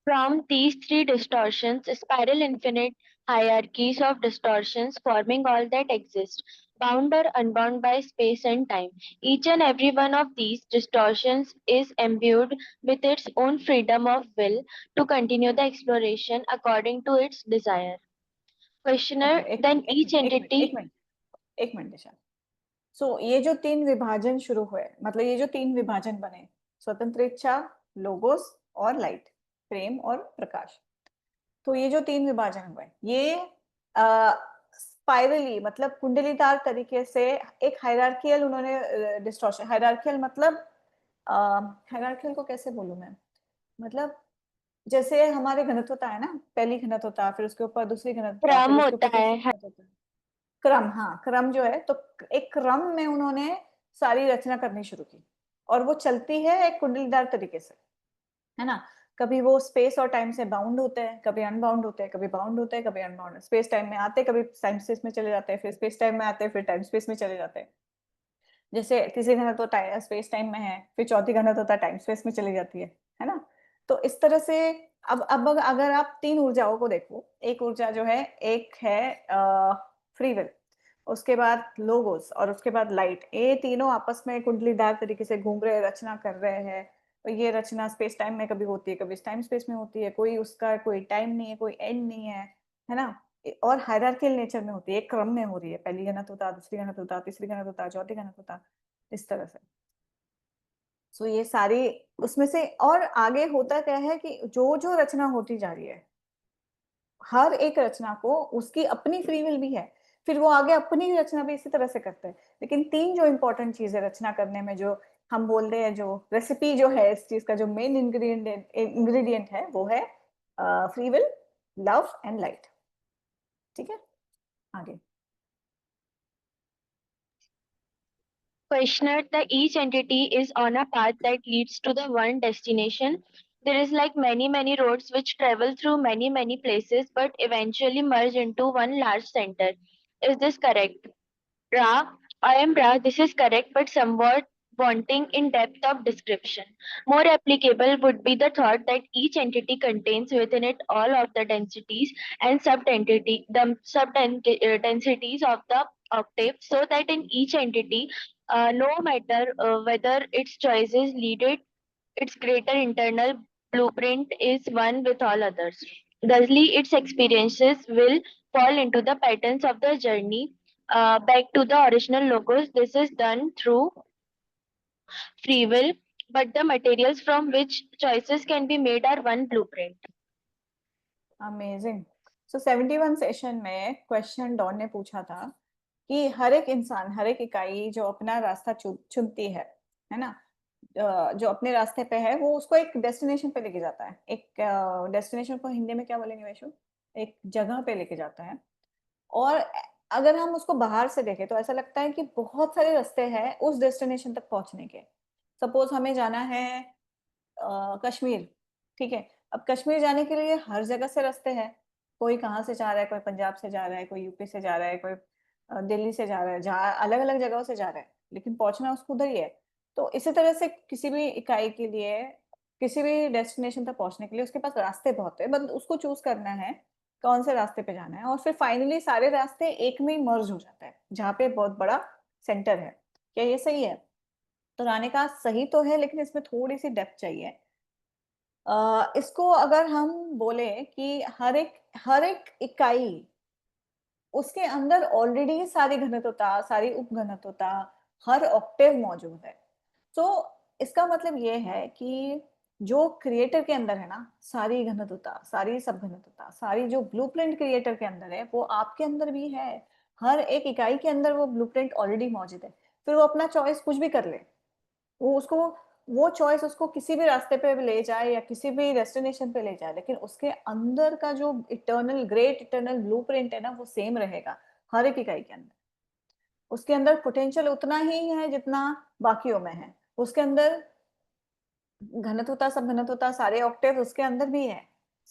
S3: From these three distortions spiral infinite hierarchies of distortions forming all that exists, bound or unbound by space and time. Each and every one of these distortions is imbued with its own freedom of will to continue the exploration according to its desire.
S1: Okay,
S3: Questioner,
S1: एक
S3: then
S1: minute एक
S3: each
S1: minute एक minute एक
S3: entity.
S1: Minute एक minute दिशा। सो ये जो तीन विभाजन शुरू हुए, मतलब ये जो तीन विभाजन बने, स्वतंत्र इच्छा, लोगोस और लाइट, प्रेम और प्रकाश। तो ये जो तीन विभाजन हुए, ये स्पाइरली, मतलब कुंडलीदार तरीके से एक हायरार्कियल उन्होंने डिस्टॉर्शन। हायरार्कियल मतलब हायरार्कियल को कैसे बोलूं मैं, मतलब जैसे हमारे घनत्वता है ना, पहली घनत्वता, फिर उसके ऊपर दूसरी घनत्वता, फिर
S3: क्रम
S1: उसके
S3: होता
S1: ऊपर तीसरी
S3: है.
S1: घनत्वता। क्रम, हाँ क्रम जो है, तो एक क्रम में उन्होंने सारी रचना करनी शुरू की, और वो चलती है एक कुंडलीदार तरीके से, है ना। कभी वो स्पेस और टाइम से बाउंड होते हैं, कभी अनबाउंड होते हैं, कभी बाउंड होते हैं, कभी अनबाउंड, स्पेस टाइम में आते हैं, कभी टाइम स्पेस में चले जाते हैं, फिर स्पेस टाइम में आते हैं, फिर टाइम स्पेस में चले जाते हैं। जैसे तीसरी घनत्व तो स्पेस टाइम में है, फिर चौथी घनत्व तो टाइम स्पेस में चली जाती है ना। तो इस तरह से अब अगर आप तीन ऊर्जाओं को देखो, एक ऊर्जा जो है, एक है फ्री विल, उसके बाद लोगोस, और उसके बाद लाइट, ये तीनों आपस में कुंडलीदार तरीके से घूम रहे हैं, रचना कर रहे हैं। तो ये रचना स्पेस टाइम में कभी होती है, कभी टाइम स्पेस में होती है, कोई उसका कोई टाइम नहीं है, कोई एंड नहीं है ना। और हायरार्कियल नेचर में होती है, एक क्रम में हो रही है, पहली घनत्व होता, दूसरी घनत्व होता, तीसरी घनत्व होता, चौथी घनत्व होता, इस तरह से। सो ये सारी उसमें से, और आगे होता क्या है कि जो जो रचना होती जा रही है, हर एक रचना को उसकी अपनी फ्री विल भी है, फिर वो आगे अपनी रचना भी इसी तरह से करते हैं। लेकिन तीन जो इंपॉर्टेंट चीजें रचना करने में, जो हम बोलते हैं, जो रेसिपी जो है इस चीज का, जो मेन इंग्रेडिएंट है, वो है free will, love and light. ठीक है, आगे।
S3: Questioner, that each entity is on a path that leads to the one destination. There is like many roads which travel through many places but eventually merge into one large center. Is this correct? Ra, I am Ra, this is correct but somewhat wanting in depth of description. More applicable would be the thought that each entity contains within it all of the densities and densities of the octave, so that in each entity, no matter whether its choices lead it, its greater internal blueprint is one with all others. Thusly, its experiences will fall into the patterns of the journey back to the original logos. This is done through free will, but the materials from which choices can be made are one blueprint.
S1: Amazing. So 71 session में question don ने पूछा था कि हर एक इंसान, हर एक इकाई जो अपना रास्ता चुनती है ना, जो अपने रास्ते पे है, वो उसको एक डेस्टिनेशन पे लेके जाता है। एक डेस्टिनेशन को हिंदी में क्या बोलेंगे वैशु? एक जगह पे लेके जाता है। और अगर हम उसको बाहर से देखें तो ऐसा लगता है कि बहुत सारे रास्ते हैं उस डेस्टिनेशन तक पहुंचने के। सपोज हमें जाना है कश्मीर, ठीक है। अब कश्मीर जाने के लिए हर जगह से रास्ते हैं, कोई कहाँ से जा रहा है, कोई पंजाब से जा रहा है, कोई यूपी से जा रहा है, कोई दिल्ली से जा रहा है, जहाँ अलग अलग जगहों से जा रहा है, लेकिन पहुंचना उसको उधर ही है। तो इसी तरह से किसी भी इकाई के लिए, किसी भी डेस्टिनेशन तक पहुंचने के लिए उसके पास रास्ते बहुत है, बस उसको चूज करना है कौन से रास्ते पे जाना है, और फिर फाइनली सारे रास्ते एक में मर्ज हो जाता है जहाँ पे बहुत बड़ा सेंटर है। क्या ये सही है? तो रानी का सही तो है, लेकिन इसमें थोड़ी सी डेप्थ चाहिए। इसको अगर हम बोले कि हर एक इकाई, उसके अंदर ऑलरेडी सारी घनत्वता, सारी उपघनत्वता, हर ऑक्टेव मौजूद है। तो इसका मतलब ये है कि जो क्रिएटर के अंदर है ना, सारी घनत्वता, सारी सब घनत्वता, सारी जो ब्लूप्रिंट क्रिएटर के अंदर है वो आपके अंदर भी है। हर एक इकाई के अंदर वो ब्लूप्रिंट ऑलरेडी मौजूद है। फिर वो अपना चॉइस कुछ भी कर ले, वो उसको, वो चॉइस उसको किसी भी रास्ते पे ले जाए या किसी भी डेस्टिनेशन पे ले जाए, लेकिन उसके अंदर का जो इटर्नल, ग्रेट इटर्नल ब्लूप्रिंट है ना, वो सेम रहेगा हर एक इकाई के अंदर। उसके अंदर पोटेंशियल उतना ही है जितना बाकियों में है। उसके अंदर घनत्वता, सब घनत्वता, सारे ऑक्टेव उसके अंदर भी है।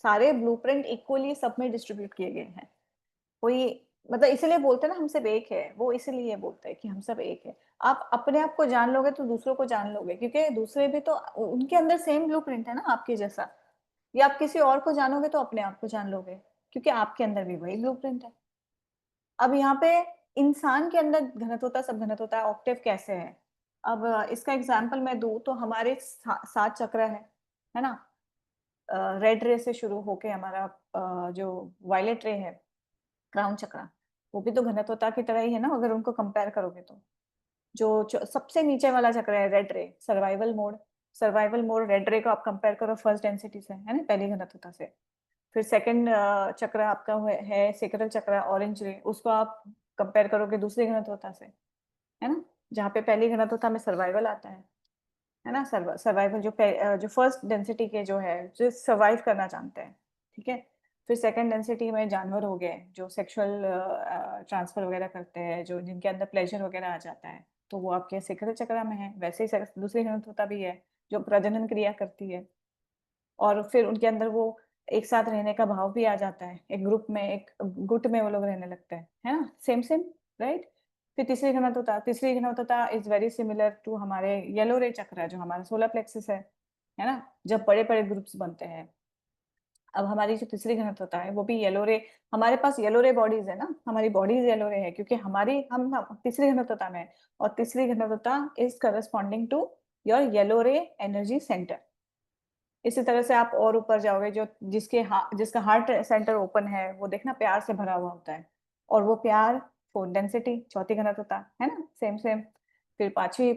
S1: सारे ब्लूप्रिंट इक्वली सब में डिस्ट्रीब्यूट किए गए हैं। कोई, मतलब इसीलिए बोलते हैं ना हम सब एक है, वो इसीलिए बोलते हैं कि हम सब एक है। आप अपने आप को जान लोगे तो दूसरों को जान लोगे, क्योंकि दूसरे भी तो उनके अंदर सेम ब्लूप्रिंट है ना आपके जैसा। या आप किसी और को जानोगे तो अपने आप को जान लोगे, क्योंकि आपके अंदर भी वही ब्लूप्रिंट है। अब यहाँ पे इंसान के अंदर घनत्वता, सब घनत्वता, ऑक्टेव कैसे है? अब इसका एग्जाम्पल मैं दूं तो हमारे 7 चक्र है ना। रेड रे से शुरू होके हमारा जो वायलेट रे है, क्राउन चक्र, वो भी तो घनत्वता की तरह ही है ना, अगर उनको कंपेयर करोगे तो। जो सबसे नीचे वाला चक्र है रेड रे, survival mode. Survival mode red रे को आप कंपेयर करो फर्स्ट डेंसिटी से, है ना, पहली घनत्वता से। फिर सेकंड चक्र आपका है सेक्रल चक्र, ऑरेंज रे, उसको आप कंपेयर करोगे दूसरी घनत्वता से, है ना, जहाँ पे पहली घनत्वता में सर्वाइवल आता है ना। सर्वाइवल जो फर्स्ट डेंसिटी के जो है, जो सर्वाइव करना जानते हैं, ठीक है। फिर सेकंड डेंसिटी में जानवर हो गए जो सेक्सुअल ट्रांसफर वगैरह करते हैं, जो जिनके अंदर प्लेजर वगैरह आ जाता है, तो वो आपके सेक्रल चक्र में है। वैसे ही दूसरी घनत्वता भी है जो प्रजनन क्रिया करती है, और फिर उनके अंदर वो एक साथ रहने का भाव भी आ जाता है, एक ग्रुप में, एक गुट में वो लोग रहने लगते हैं, है ना, सेम सेम, राइट। फिर तीसरी घनत्वता इज वेरी सिमिलर टू हमारे येलो रे चक्र, जो हमारा सोलर प्लेक्सस है ना, जब बड़े बड़े ग्रुप्स बनते हैं। अब हमारी जो तीसरी घनत्वता है वो भी येलो रे, हमारे पास येलो रे बॉडीज है ना, हमारी बॉडीज येलो रे है क्योंकि हमारी हम तीसरी घनत्वता में, और तीसरी घनत्वता is corresponding to your yellow ray energy centre. इसी तरह से आप और ऊपर जाओगे, जो जिसका हार्ट सेंटर ओपन है, वो देखना प्यार से भरा हुआ होता है, और वो प्यार, फोर डेंसिटी, चौथी घनत्वता, है ना, सेम सेम। फिर पांचवी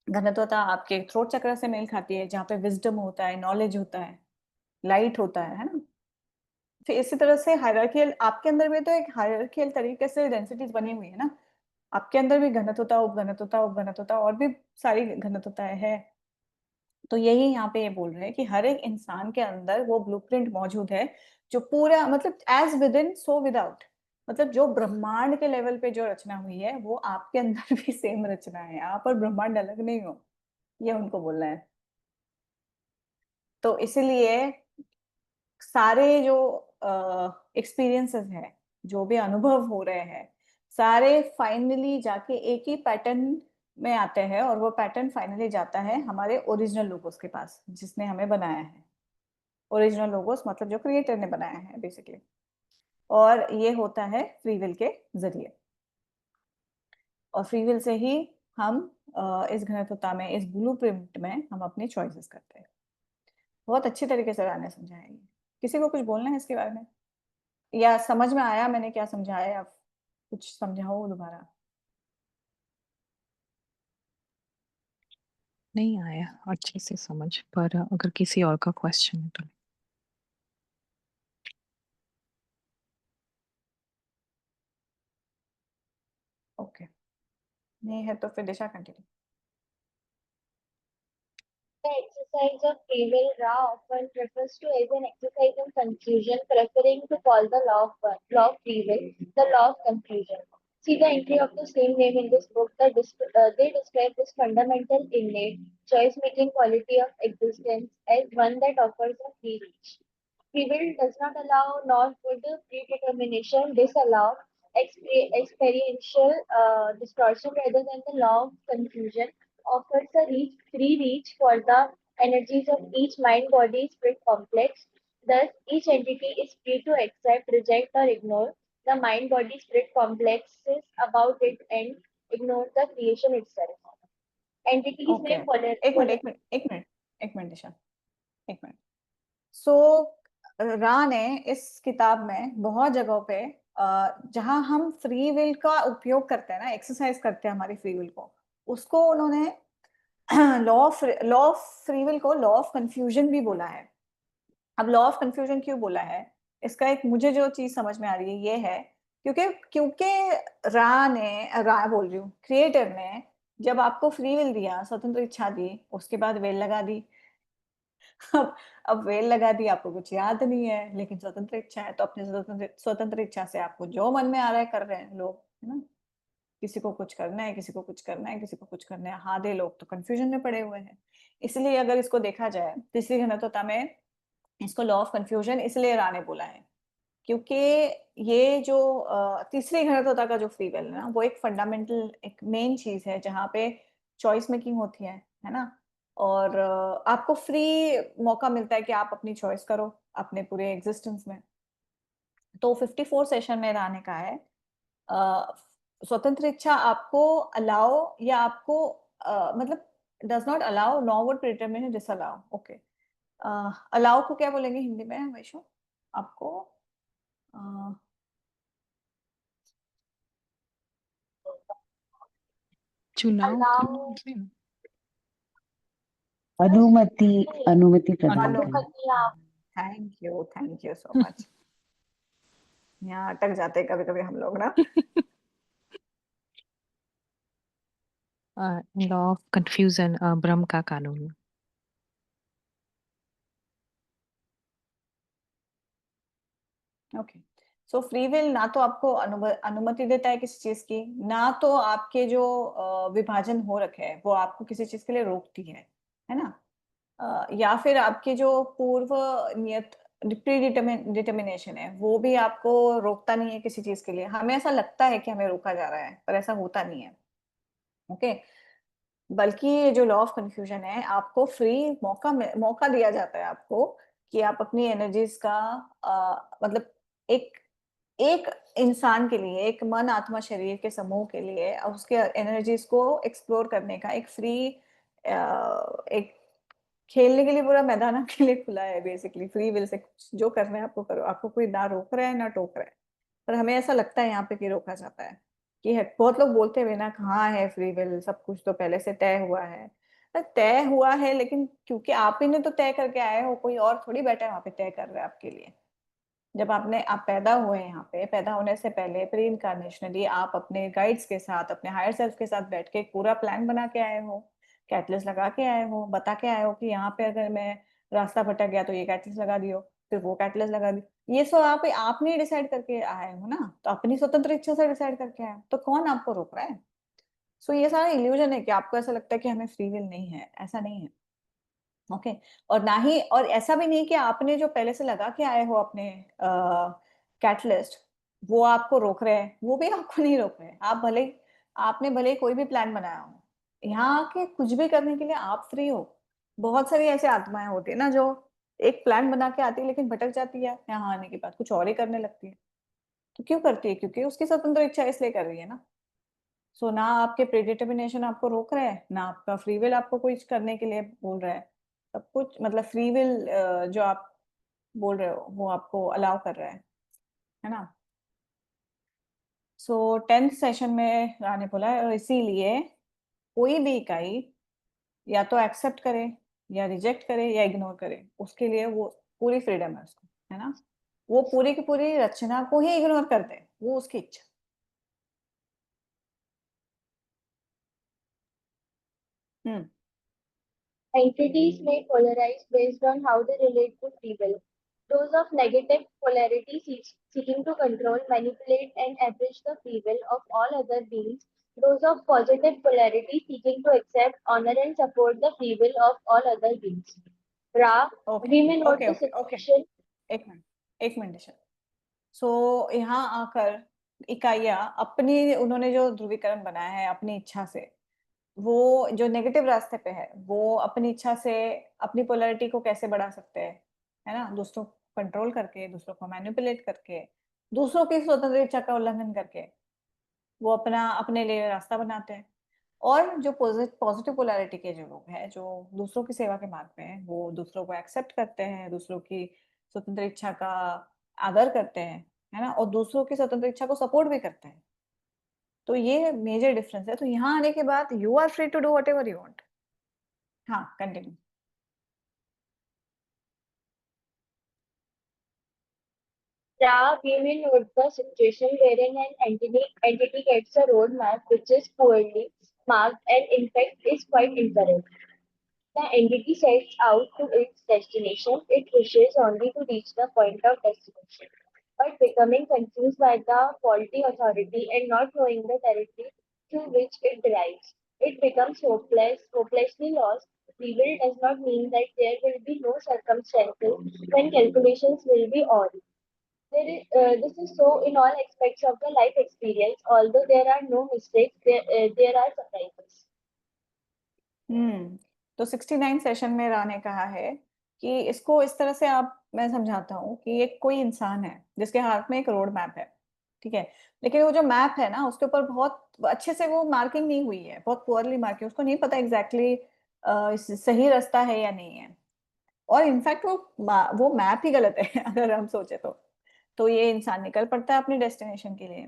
S1: घनत्वता आपके थ्रोट चक्र से मेल खाती है, जहाँ पे विजडम होता है, नॉलेज होता है, लाइट होता है ना। फिर इसी तरह से हायरार्कियल, आपके अंदर भी तो एक हायरार्कियल तरीके से डेंसिटीज बनी हुई है ना। आपके अंदर भी घनत्वता, उपघनत्वता, उपघनत्वता, और भी सारी घनत्वताएं है। तो यही यहाँ पे ये बोल रहे हैं कि हर एक इंसान के अंदर वो ब्लूप्रिंट मौजूद है, जो पूरा, मतलब as within so without, मतलब जो ब्रह्मांड के लेवल पे जो रचना हुई है वो आपके अंदर भी सेम रचना है। आप और ब्रह्मांड अलग नहीं हो, ये उनको बोलना है। तो इसीलिए सारे जो एक्सपीरियंसेस हैं, जो भी अनुभव हो रहे हैं, सारे फाइनली जाके एक ही पैटर्न में आते हैं, और वो पैटर्न फाइनली जाता है हमारे ओरिजिनल लोगोस के पास, जिसने हमें बनाया है। ओरिजिनल लोगोस मतलब जो क्रिएटर ने बनाया है बेसिकली। और ये होता है फ्री विल के जरिए, और फ्री विल से ही हम इस घनत्वता में, इस ब्लूप्रिंट में हम अपनी चॉइसेस करते हैं। बहुत अच्छी तरीके से मैंने समझाया ये। किसी को कुछ बोलना है इसके बारे में, या समझ में आया मैंने क्या समझाया, या कुछ समझाओ दोबारा?
S2: नहीं आया अच्छे से समझ, पर अगर किसी और का क्वेश्चन है तो।
S1: ओके, नहीं है तो फिर दिशा continue.
S3: The exercise of free will, Ra often refers to as an exercise in confusion, preferring to call the law of free will the law of confusion. See the entry of the same name in this book. They describe this fundamental innate choice-making quality of existence as one that offers a free reach. Free will does not allow nor would predetermination disallow experiential distortion rather than the law of confusion offers a free reach for the energies of each mind-body spirit complex. Thus, each entity is free to accept, reject, or ignore the mind-body spirit complexes about it and ignore the creation itself. Entities
S1: okay,
S3: may polar,
S1: एक minute
S3: polar
S1: एक minute एक minute एक minute दिशा, एक minute. सो रा ने इस किताब में बहुत जगहों पे जहां हम फ्री विल का उपयोग करते हैं ना, एक्सरसाइज करते हैं हमारी फ्री विल को, उसको उन्होंने लॉ ऑफ फ्री विल को लॉ ऑफ कंफ्यूजन भी बोला है। अब लॉ ऑफ कंफ्यूजन क्यों बोला है, इसका एक मुझे जो चीज समझ में आ रही है ये है, क्योंकि क्योंकि रा बोल रही हूँ, क्रिएटर ने जब आपको फ्री विल दिया, स्वतंत्र इच्छा दी, उसके बाद वेल लगा दी। अब वेल लगा दी, आपको कुछ याद नहीं है, लेकिन स्वतंत्र इच्छा है तो अपने स्वतंत्र इच्छा से आपको जो मन में आ रहा है कर रहे हैं लोग, है ना। किसी को कुछ करना है, किसी को कुछ करना है, किसी को कुछ करना है, आधे लोग तो कंफ्यूजन में पड़े हुए हैं। इसलिए अगर इसको देखा जाए तीसरी घनत्वता में, इसको लॉ ऑफ कंफ्यूजन इसलिए रा ने बोला है, क्योंकि ये जो तीसरी घनत्वता का जो फ्री विल है ना, वो एक फंडामेंटल, एक मेन चीज है जहाँ पे चॉइस मेकिंग होती है ना। और आपको फ्री मौका मिलता है कि आप अपनी चॉइस करो अपने पूरे एग्जिस्टेंस में। तो 54 सेशन में रहने का है, अ, स्वतंत्र इच्छा आपको अलाउ या आपको मतलब does not allow, no would predetermine disallow. Okay, allow को क्या बोलेंगे हिंदी में वैशु आपको? अ,
S2: चुनाव करना
S3: allow
S2: बोलते हैं ना।
S4: अनुमति अनुमति प्रदान
S1: अनु
S4: करना।
S1: Thank you so much. यहाँ अटक जाते हैं कभी कभी हम लोग ना।
S2: लॉ ऑफ कंफ्यूजन, ब्रह्म का कानून।
S1: ओके, सो फ्री विल ना तो आपको अनुमति देता है किसी चीज की, ना तो आपके जो विभाजन हो रखे हैं वो आपको किसी चीज के लिए रोकती है ना। या फिर आपकी जो पूर्व नियत प्री डिटर्मिनेशन है वो भी आपको रोकता नहीं है किसी चीज के लिए। हमें ऐसा लगता है कि हमें रोका जा रहा है, पर ऐसा होता नहीं है। ओके, बल्कि ये जो लॉ ऑफ कंफ्यूजन है, आपको फ्री मौका दिया जाता है आपको कि आप अपनी एनर्जीज का मतलब एक एक इंसान के लिए, एक मन आत्मा शरीर के समूह के लिए उसके एनर्जीज को एक्सप्लोर करने का एक फ्री, एक खेलने के लिए पूरा मैदान आपके लिए खुला है। बेसिकली फ्री विल से कुछ जो करना है आपको करो, आपको कोई ना रोक रहा है ना टोक रहा है। पर हमें ऐसा लगता है यहाँ पे कि रोका जाता है, कि है बहुत लोग बोलते हुए ना, कहाँ है फ्री विल, सब कुछ तो पहले से तय हुआ है। तय हुआ है, लेकिन क्योंकि आप ही ने तो तय करके आए हो, कोई और थोड़ी बैठा है वहां पे तय कर रहा है आपके लिए। जब आप पैदा हुए यहाँ पे, पैदा होने से पहले प्री इनकारनेशनली आप अपने गाइड्स के साथ, अपने हायर सेल्फ के साथ बैठ के एक पूरा प्लान बना के आए हो, कैटलिस्ट लगा के आए हो, बता के आए हो कि यहाँ पे अगर मैं रास्ता भटक गया तो ये कैटलिस्ट लगा दियो, फिर वो कैटलिस्ट लगा दी। ये सब आपने डिसाइड करके आए हो ना, तो अपनी स्वतंत्र इच्छा से डिसाइड करके आए हो, तो कौन आपको रोक रहा है? सो ये सारा इल्यूजन है कि आपको ऐसा लगता है कि हमें फ्री विल नहीं है, ऐसा नहीं है। ओके, और ना ही, और ऐसा भी नहीं कि आपने जो पहले से लगा के आए हो अपने कैटलिस्ट, वो आपको रोक रहे हैं, वो भी आपको नहीं रोक रहे हैं। आपने भले ही कोई भी प्लान बनाया हो, यहाँ के कुछ भी करने के लिए आप फ्री हो। बहुत सारी ऐसी आत्माएं होती है ना जो एक प्लान बना के आती है लेकिन भटक जाती है, यहाँ आने के बाद कुछ और ही करने लगती है। तो क्यों करती है? क्योंकि उसकी स्वतंत्र इच्छा इसलिए कर रही है ना। सो ना आपके प्रीडिटर्मिनेशन आपको रोक रहा है, ना आपका फ्री विल आपको कुछ करने के लिए बोल रहा है। सब कुछ मतलब फ्री विल जो आप बोल रहे हो वो आपको अलाउ कर रहा है ना। सो 10th सेशन में राने बोला है, और इसीलिए कोई भी इकाई या तो एक्सेप्ट करे या रिजेक्ट करे या इग्नोर करे, उसके लिए वो पूरी फ्रीडम है उसको, है ना। वो पूरी की पूरी रचना को ही इग्नोर कर दे, वो उसकी इच्छा। हम्म।
S3: entities may polarize based on how they relate to free will. Those of negative polarity seeking to control, manipulate, and abridge the free will of all other beings. Those of positive polarity seeking to accept, honor, and support the free will of all other beings. Ra,
S1: okay
S3: we may note
S1: okay
S3: the
S1: okay okay,
S3: situation.
S1: एक minute. सो यहाँ आकर इकाइयां अपनी, उन्होंने जो ध्रुवीकरण बनाया है अपनी इच्छा से, वो जो नेगेटिव रास्ते पे है वो अपनी इच्छा से अपनी पोलैरिटी को कैसे बढ़ा सकते हैं, है ना, दूसरों को कंट्रोल करके, दूसरों को मैनिपुलेट करके, दूसरों की स्वतंत्र इच्छा का उल्लंघन करके वो अपना अपने लिए रास्ता बनाते हैं। और जो पॉजिटिव पोलैरिटी के जो लोग हैं, जो दूसरों की सेवा के मार्ग पे हैं, वो दूसरों को एक्सेप्ट करते हैं, दूसरों की स्वतंत्र इच्छा का आदर करते हैं, है ना, और दूसरों की स्वतंत्र इच्छा को सपोर्ट भी करते हैं। तो ये मेजर डिफरेंस है। तो यहाँ आने के बाद you are free to do whatever you want. हाँ, continue.
S3: Yeah, we will note the situation wherein an entity gets a roadmap which is poorly marked and in fact is quite incorrect. The entity sets out to its destination, it wishes only to reach the point of destination. But becoming confused by the faulty authority and not knowing the territory through which it drives, it becomes hopelessly lost. Free will does not mean that there will be no circumstances when calculations will be on. This is so in all aspects of the life experience. Although there are no mistakes, there are surprises.
S1: तो 69 session में राव ने कहा है कि इसको इस तरह से आप मैं समझाता हूँ कि एक कोई इंसान है जिसके हाथ में एक रोड मैप है, ठीक है, लेकिन वो जो मैप है ना उसके ऊपर बहुत अच्छे से वो मार्किंग नहीं हुई है, बहुत पुअरली मार्किंग, उसको नहीं पता एग्जैक्टली सही रास्ता है या नहीं है। और इनफैक्ट वो मैप ही गलत है अगर हम सोचे तो ये इंसान निकल पड़ता है अपनी डेस्टिनेशन के लिए।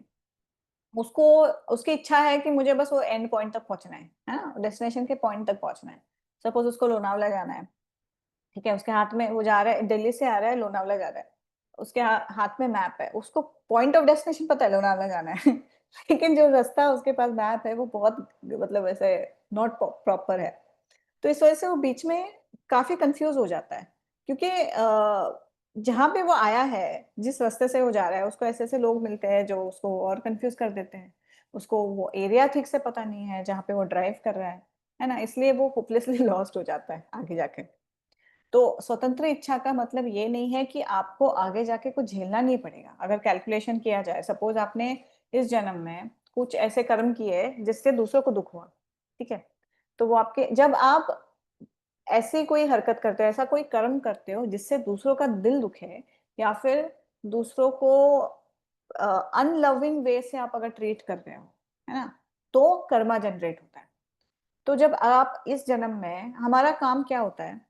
S1: उसको उसकी इच्छा है कि मुझे बस वो एंड पॉइंट तक पहुंचना है ना, डेस्टिनेशन के पॉइंट तक पहुंचना है। सपोज उसको लोनावला जाना है, ठीक है, उसके हाथ में वो जा रहा है, दिल्ली से आ रहा है, लोनावला जा रहा है, उसके हाथ में मैप है, उसको पॉइंट ऑफ डेस्टिनेशन पता है लोनावला जाना है लेकिन जो रास्ता उसके पास मैप है वो बहुत मतलब ऐसे नॉट प्रॉपर है। तो इस वजह से वो बीच में काफी कंफ्यूज हो जाता है, क्योंकि जहाँ पे वो आया है, जिस रास्ते से वो जा रहा है, उसको ऐसे ऐसे लोग मिलते हैं जो उसको और कंफ्यूज कर देते हैं। उसको वो एरिया ठीक से पता नहीं है जहाँ पे वो ड्राइव कर रहा है ना, इसलिए वो होपलेसली लॉस्ट हो जाता है आगे जाके। तो स्वतंत्र इच्छा का मतलब ये नहीं है कि आपको आगे जाके कुछ झेलना नहीं पड़ेगा। अगर कैलकुलेशन किया जाए, सपोज आपने इस जन्म में कुछ ऐसे कर्म किए जिससे दूसरों को दुख हुआ, ठीक है, तो वो आपके, जब आप ऐसी कोई हरकत करते हो, ऐसा कोई कर्म करते हो जिससे दूसरों का दिल दुखे, या फिर दूसरों को अनलविंग वे से आप अगर ट्रीट कर रहे हो, है ना, तो कर्मा जनरेट होता है। तो जब आप इस जन्म में, हमारा काम क्या होता है,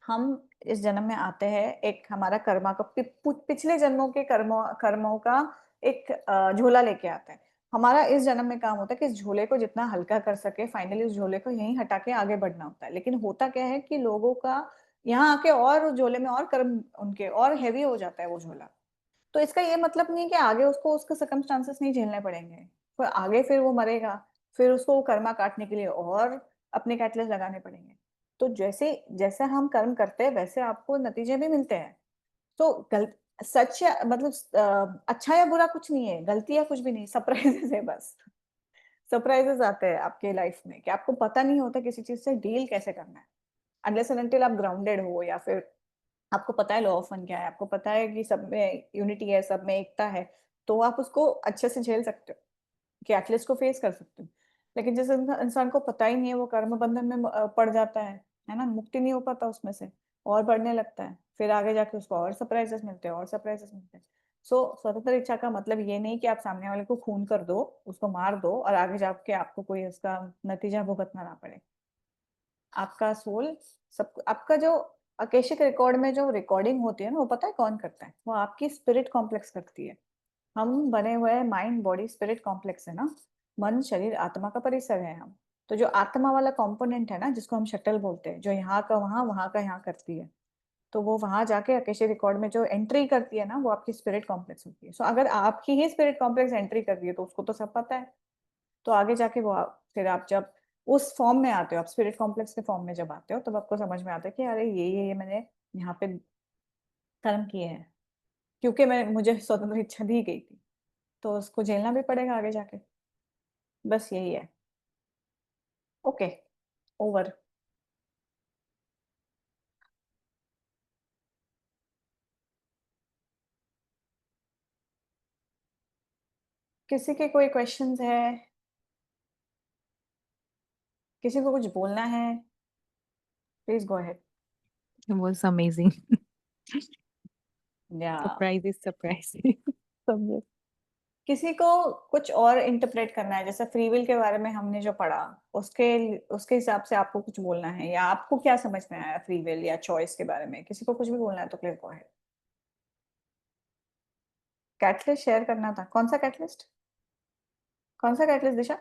S1: हम इस जन्म में आते हैं, एक हमारा कर्मा का पिछले जन्मों के कर्मों कर्मों का एक झोला लेके आते हैं। हमारा इस जन्म में काम होता है कि इस झोले को जितना हल्का कर सके, फाइनली उस झोले को यहीं हटा के आगे बढ़ना होता है। लेकिन होता क्या है कि लोगों का यहाँ आके और उस झोले में और कर्म उनके और हैवी हो जाता है वो झोला। तो इसका ये मतलब नहीं कि आगे उसको उसके सर्कमस्टांसेस नहीं झेलने पड़ेंगे, फिर आगे फिर वो मरेगा, फिर उसको वो कर्मा काटने के लिए और अपने कैटलिस्ट लगाने पड़ेंगे। तो जैसे जैसे हम कर्म करते हैं वैसे आपको नतीजे भी मिलते हैं। तो गलत, सच या मतलब अच्छा या बुरा कुछ नहीं है, गलती या कुछ भी नहीं, सरप्राइजेस है बस। सरप्राइजेस आते हैं आपके लाइफ में कि आपको पता नहीं होता किसी चीज से डील कैसे करना है, अनलेस एंड अनटिल आप ग्राउंडेड हो, या फिर आपको पता है लॉ ऑफ वन क्या है, आपको पता है कि सब में यूनिटी है, सब में एकता है, तो आप उसको अच्छे से झेल सकते हो, कि एटलीस्ट को फेस कर सकते हो। लेकिन जिस इंसान को पता ही नहीं है, वो कर्म बंधन में पड़ जाता है ना, मुक्ति नहीं हो पाता उसमें से, और बढ़ने लगता है, फिर आगे जाके उसको और सरप्राइजेस मिलते हैं, और सरप्राइजेस मिलते हैं। सो स्वतंत्र इच्छा का मतलब ये नहीं कि आप सामने वाले को खून कर दो, उसको मार दो, और आगे जाके आपको कोई उसका नतीजा भुगतना ना पड़े। आपका सोल, सब आपका जो अकेशिक रिकॉर्ड में जो रिकॉर्डिंग होती है ना, वो पता है कौन करता है, वो आपकी स्पिरिट कॉम्प्लेक्स करती है। हम बने हुए माइंड बॉडी स्पिरिट कॉम्प्लेक्स है ना, मन शरीर आत्मा का परिसर है हम। तो जो आत्मा वाला कंपोनेंट है ना, जिसको हम शटल बोलते हैं, जो यहाँ का वहाँ वहाँ का यहाँ करती है, तो वो वहां जाके अकेशे रिकॉर्ड में जो एंट्री करती है ना, वो आपकी स्पिरिट कॉम्प्लेक्स होती है। सो अगर आपकी ही स्पिरिट कॉम्प्लेक्स एंट्री कर रही है तो उसको तो सब पता है। तो आगे जाके वो फिर आप जब उस फॉर्म में आते हो, आप स्पिरिट कॉम्प्लेक्स के फॉर्म में जब आते हो, तब आपको समझ में आता है कि अरे ये मैंने यहाँ पे कर्म किए हैं, क्योंकि मैं मुझे स्वतंत्र इच्छा दी गई थी, तो उसको झेलना भी पड़ेगा आगे जाके। बस यही है। Okay, over. किसी के कोई क्वेश्चंस है? किसी को कुछ बोलना है? Please go ahead.
S2: It was amazing.
S1: या
S2: Surprise is surprising. Subject.
S1: किसी को कुछ और इंटरप्रेट करना है, जैसे फ्री विल के बारे में हमने जो पढ़ा, उसके उसके हिसाब से आपको कुछ बोलना है, या आपको क्या समझ में आया फ्री विल या चॉइस के बारे में? किसी को कुछ भी बोलना है तो please go ahead. Catalyst share करना था, कौन सा कैटलिस्ट? कौन सा कैटलिस्ट दिशा?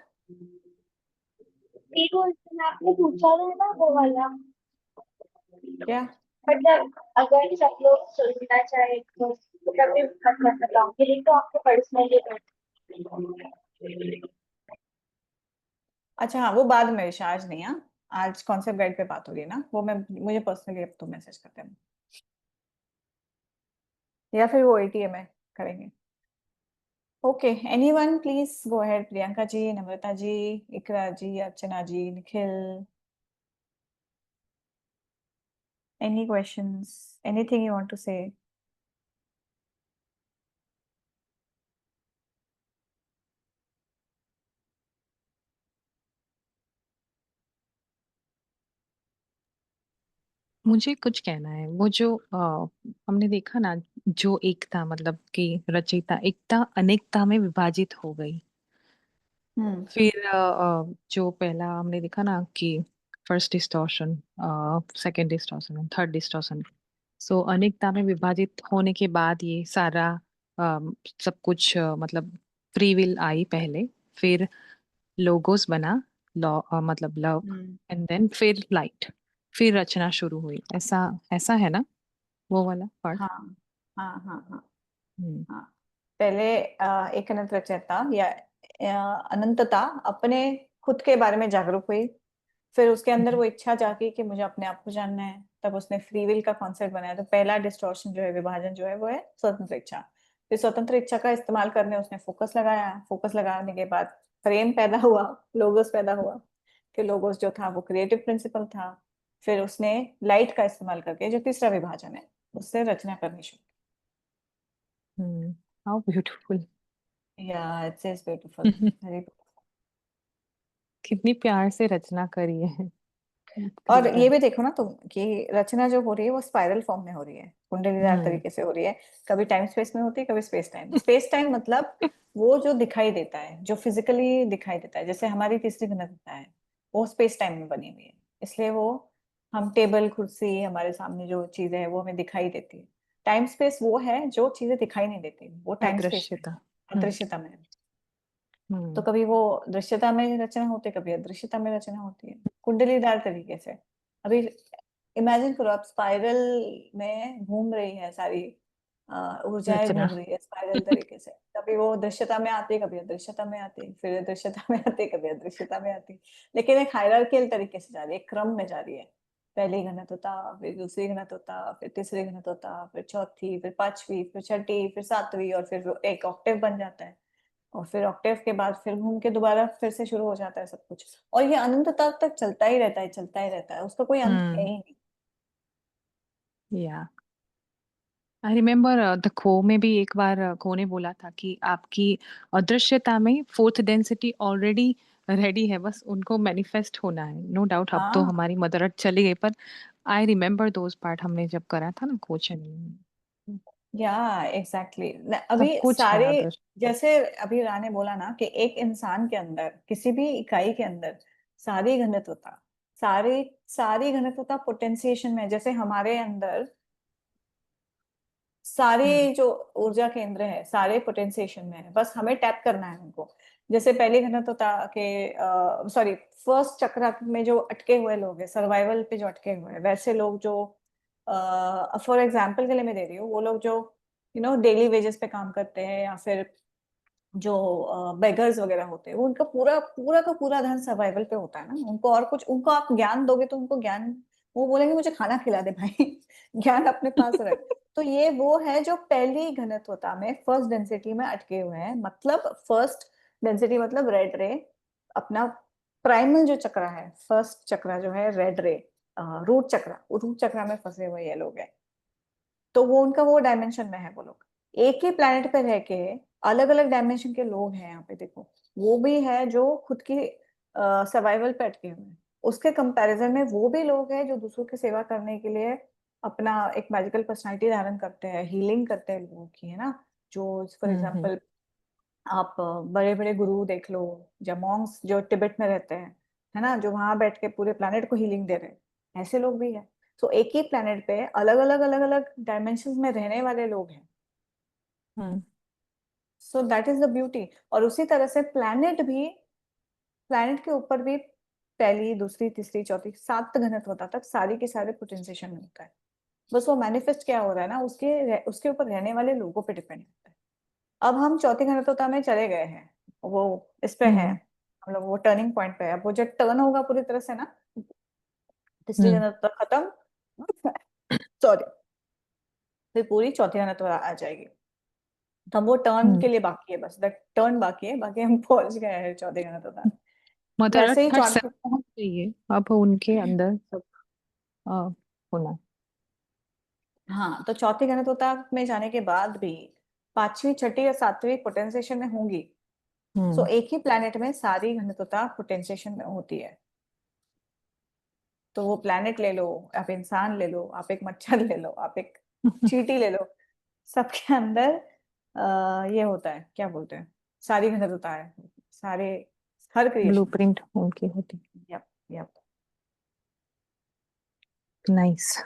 S3: फ्री क्वेश्चन आपने पूछा था ना, वो वाला।
S1: क्या?
S3: मतलब अगर सब लोग सुनना चाहे तो कभी कर सकता हूँ, फिर तो आपको पर्सनली
S1: अच्छा हाँ, वो बाद में विशा, आज नहीं। हाँ, आज कॉन्सेप्ट गाइड पे बात हो रही है ना, वो मैं मुझे पर्सनली अब तो मैसेज करते हैं, या फिर वो एटीएम में करेंगे। Okay, anyone please go ahead. Priyanka ji, Namrata ji, Iqra ji, Archana ji, Nikhil, any questions, anything you want to say?
S2: मुझे कुछ कहना है, वो जो हमने देखा ना, जो एकता मतलब कि रचयिता एकता अनेकता में विभाजित हो गई।
S1: हम्म।
S2: फिर जो पहला हमने देखा ना कि first distortion, second distortion, third distortion. So अनेकता में विभाजित होने के बाद ये सारा सब कुछ मतलब फ्री विल आई पहले, फिर लोगोस बना, लॉ मतलब लव,
S1: हम्म।
S2: एंड देन फिर लाइट, फिर रचना शुरू हुई। ऐसा ऐसा है ना वो वाला पार्ट?
S1: हाँ हाँ हाँ हाँ
S2: हम्म।
S1: हाँ। पहले एक अनंत रचयिता या अनंतता अपने खुद के बारे में जागरूक हुई, फिर उसके अंदर वो इच्छा जागी कि मुझे अपने आप को जानना है, तब उसने फ्री विल का कॉन्सेप्ट बनाया। तो पहला डिस्टॉर्शन जो है, विभाजन जो है, वो है स्वतंत्र इच्छा। फिर स्वतंत्र इच्छा का इस्तेमाल करने उसने फोकस लगाया, फोकस लगाने के बाद फ्रेम पैदा हुआ, लोगोस पैदा हुआ, कि लोगोस जो था वो क्रिएटिव प्रिंसिपल था। फिर उसने लाइट का इस्तेमाल करके, जो तीसरा विभाजन है, उससे रचना करनी शुरू
S2: हाउ ब्यूटीफुल।
S1: की। या इट्स इज ब्यूटीफुल, वेरी।
S2: कितनी प्यार से रचना करी है
S1: और
S2: क्रिएटर।
S1: ये भी देखो ना तुम कि रचना जो हो रही है वो स्पाइरल फॉर्म में हो रही है, कुंडलीदार
S2: हम्म।
S1: तरीके से हो रही है। कभी टाइम स्पेस में होती है, कभी स्पेस टाइम। स्पेस टाइम मतलब वो जो दिखाई देता है, जो फिजिकली दिखाई देता है, जैसे हमारी तीसरी घनत्वता है, वो स्पेस टाइम में बनी हुई है। इसलिए वो, हम टेबल कुर्सी, हमारे सामने जो चीजें हैं वो हमें दिखाई देती है। टाइम स्पेस वो है जो चीजें दिखाई नहीं देती, वो टाइम स्पेस में है,
S2: अदृश्यता। हम्म।
S1: अदृश्यता में है। तो
S2: हम्म।
S1: कभी वो दृश्यता में रचना होती है, कभी अदृश्यता में रचना होती है, कुंडलीदार तरीके से। अभी इमेजिन करो, आप स्पाइरल में घूम रही है सारी ऊर्जाएं,
S2: रचना।
S1: घूम रही है स्पाइरल तरीके से। कभी वो दृश्यता में आती है, कभी अदृश्यता में आती है, फिर दृश्यता में आती है, कभी अदृश्यता में आती है। लेकिन एक हायरार्कियल तरीके से जा रही है, एक क्रम में जा रही है। पहली घनत्वता, फिर दूसरी घनत्वता, फिर तीसरी घनत्वता, फिर चौथी, फिर पांचवी, फिर छठी, फिर सातवीं, और फिर वो एक ऑक्टेव बन जाता है। और फिर ऑक्टेव के बाद फिर घूम के दोबारा फिर से शुरू हो जाता है सब कुछ। और ये अनंतता तक चलता ही रहता है, चलता ही रहता है, उसका कोई अंत है
S2: हम्म।
S1: ही नहीं।
S2: या आई रिमेम्बर द खो में भी एक बार खो ने बोला था कि आपकी अदृश्यता में फोर्थ डेंसिटी ऑलरेडी रेडी है, बस उनको मैनिफेस्ट होना है। नो डाउट अब तो
S1: हाँ,
S2: हमारी मदर अर्थ चली गई, पर आई रिमेम्बर दोज पार्ट हमने जब करा था ना कोचिंग।
S1: या एग्जैक्टली
S2: सब
S1: अभी
S2: कुछ है
S1: सारे,
S2: अदृश्य।
S1: जैसे अभी राने बोला ना कि एक इंसान के अंदर, किसी भी इकाई के अंदर सारी घनत्वता, सारी सारी घनत्वता पोटेंशिएशन में है। जैसे हमारे अंदर
S2: हम्म।
S1: सारे जो ऊर्जा केंद्र है, सारे पोटेंशिएशन में है, बस हमें टैप करना है उनको। जैसे पहले घनत्वता के, सॉरी, फर्स्ट चक्र में जो अटके हुए लोग हैं, सर्वाइवल पे जो अटके हुए हैं, वैसे लोग जो, फॉर एग्जाम्पल के लिए मैं दे रही हूँ, वो लोग जो डेली वेजेस पे काम करते हैं, या फिर जो बेगर्स वगैरह होते हैं, वो उनका पूरा पूरा का पूरा ध्यान सर्वाइवल पे होता है ना। उनको और कुछ, उनको आप ज्ञान दोगे तो उनको ज्ञान, वो बोलेंगे मुझे खाना खिला दे भाई ज्ञान अपने पास रख। तो ये वो है जो पहली घनत्वता में फर्स्ट डेंसिटी में अटके हुए हैं। मतलब फर्स्ट डेंसिटी मतलब रेड रे, अपना प्राइमल जो चक्र है, फर्स्ट चक्र जो है रेड रे, रूट चक्र में फंसे हुए ये लोग हैं। तो वो उनका वो डायमेंशन में है वो लोग। एक ही प्लेनेट पे रह के अलग अलग डायमेंशन के लोग हैं यहाँ पे, देखो। वो भी है जो खुद की सर्वाइवल पे अटके हुए हैं। उसके कंपैरिजन में वो भी लोग हैं जो दूसरों की सेवा करने के लिए अपना एक मैजिकल पर्सनालिटी धारण करते हैं, हीलिंग करते हैं लोगों की, है ना। जो फॉर एग्जांपल आप बड़े बड़े गुरु देख लो, या मॉन्क्स जो तिब्बत में रहते हैं, है ना, जो वहां बैठ के पूरे प्लेनेट को हीलिंग दे रहे हैं, ऐसे लोग भी हैं। तो एक ही प्लेनेट पे अलग अलग डायमेंशन में रहने वाले लोग हैं। So that is the beauty. और उसी तरह से प्लैनेट के ऊपर भी पहली, दूसरी, तीसरी, चौथी, 7 घनत्वता तक सारी के सारे पोटेंशिएशन में होता है। बस वो मैनिफेस्ट क्या हो रहा है ना, उसके ऊपर रहने वाले लोगों पे डिपेंड करता है। अब हम चौथी घनत्वता में चले गए हैं, वो इस पे है, हम लोग वो टर्निंग पॉइंट पे है। अब वो जब टर्न होगा पूरी तरह से ना, तीसरी घनत्वता खत्म, सॉरी, फिर पूरी चौथी घनत्वता आ जाएगी। तो हम वो टर्न के लिए बाकी है, बस टर्न बाकी है, बाकी हम पहुंच गए हैं चौथी घनत्वता में।
S2: मदर
S1: वैसे ही
S2: थर्ड से
S1: चौथी,
S2: पहुंच गई है, अब उनके अंदर सब होना।
S1: हाँ, तो चौथी घनत्वता में जाने के बाद भी पांचवी, छठी या सातवीं पोटेंशिएशन में होंगी। सो एक ही प्लैनेट में सारी घनत्वता पोटेंशिएशन में होती है। तो वो प्लैनेट ले लो, आप इंसान ले लो, आप एक मच्छर ले लो, आप एक चींटी ले लो, सबके अंदर ये होता है, क्या बोलते हैं, सारी घनत्वता है, सारे, हर क्रिएशन।
S2: ब्लूप्रिंट उनकी होती।
S1: Yup, yup.
S2: Nice.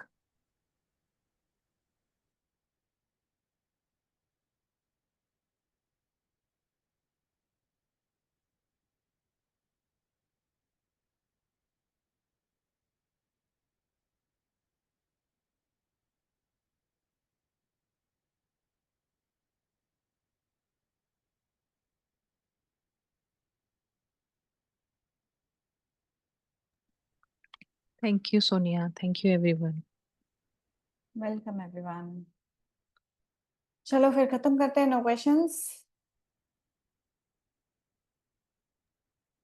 S2: Thank you Sonia, thank you everyone.
S1: Welcome everyone. चलो फिर खत्म करते हैं, नो क्वेश्चंस।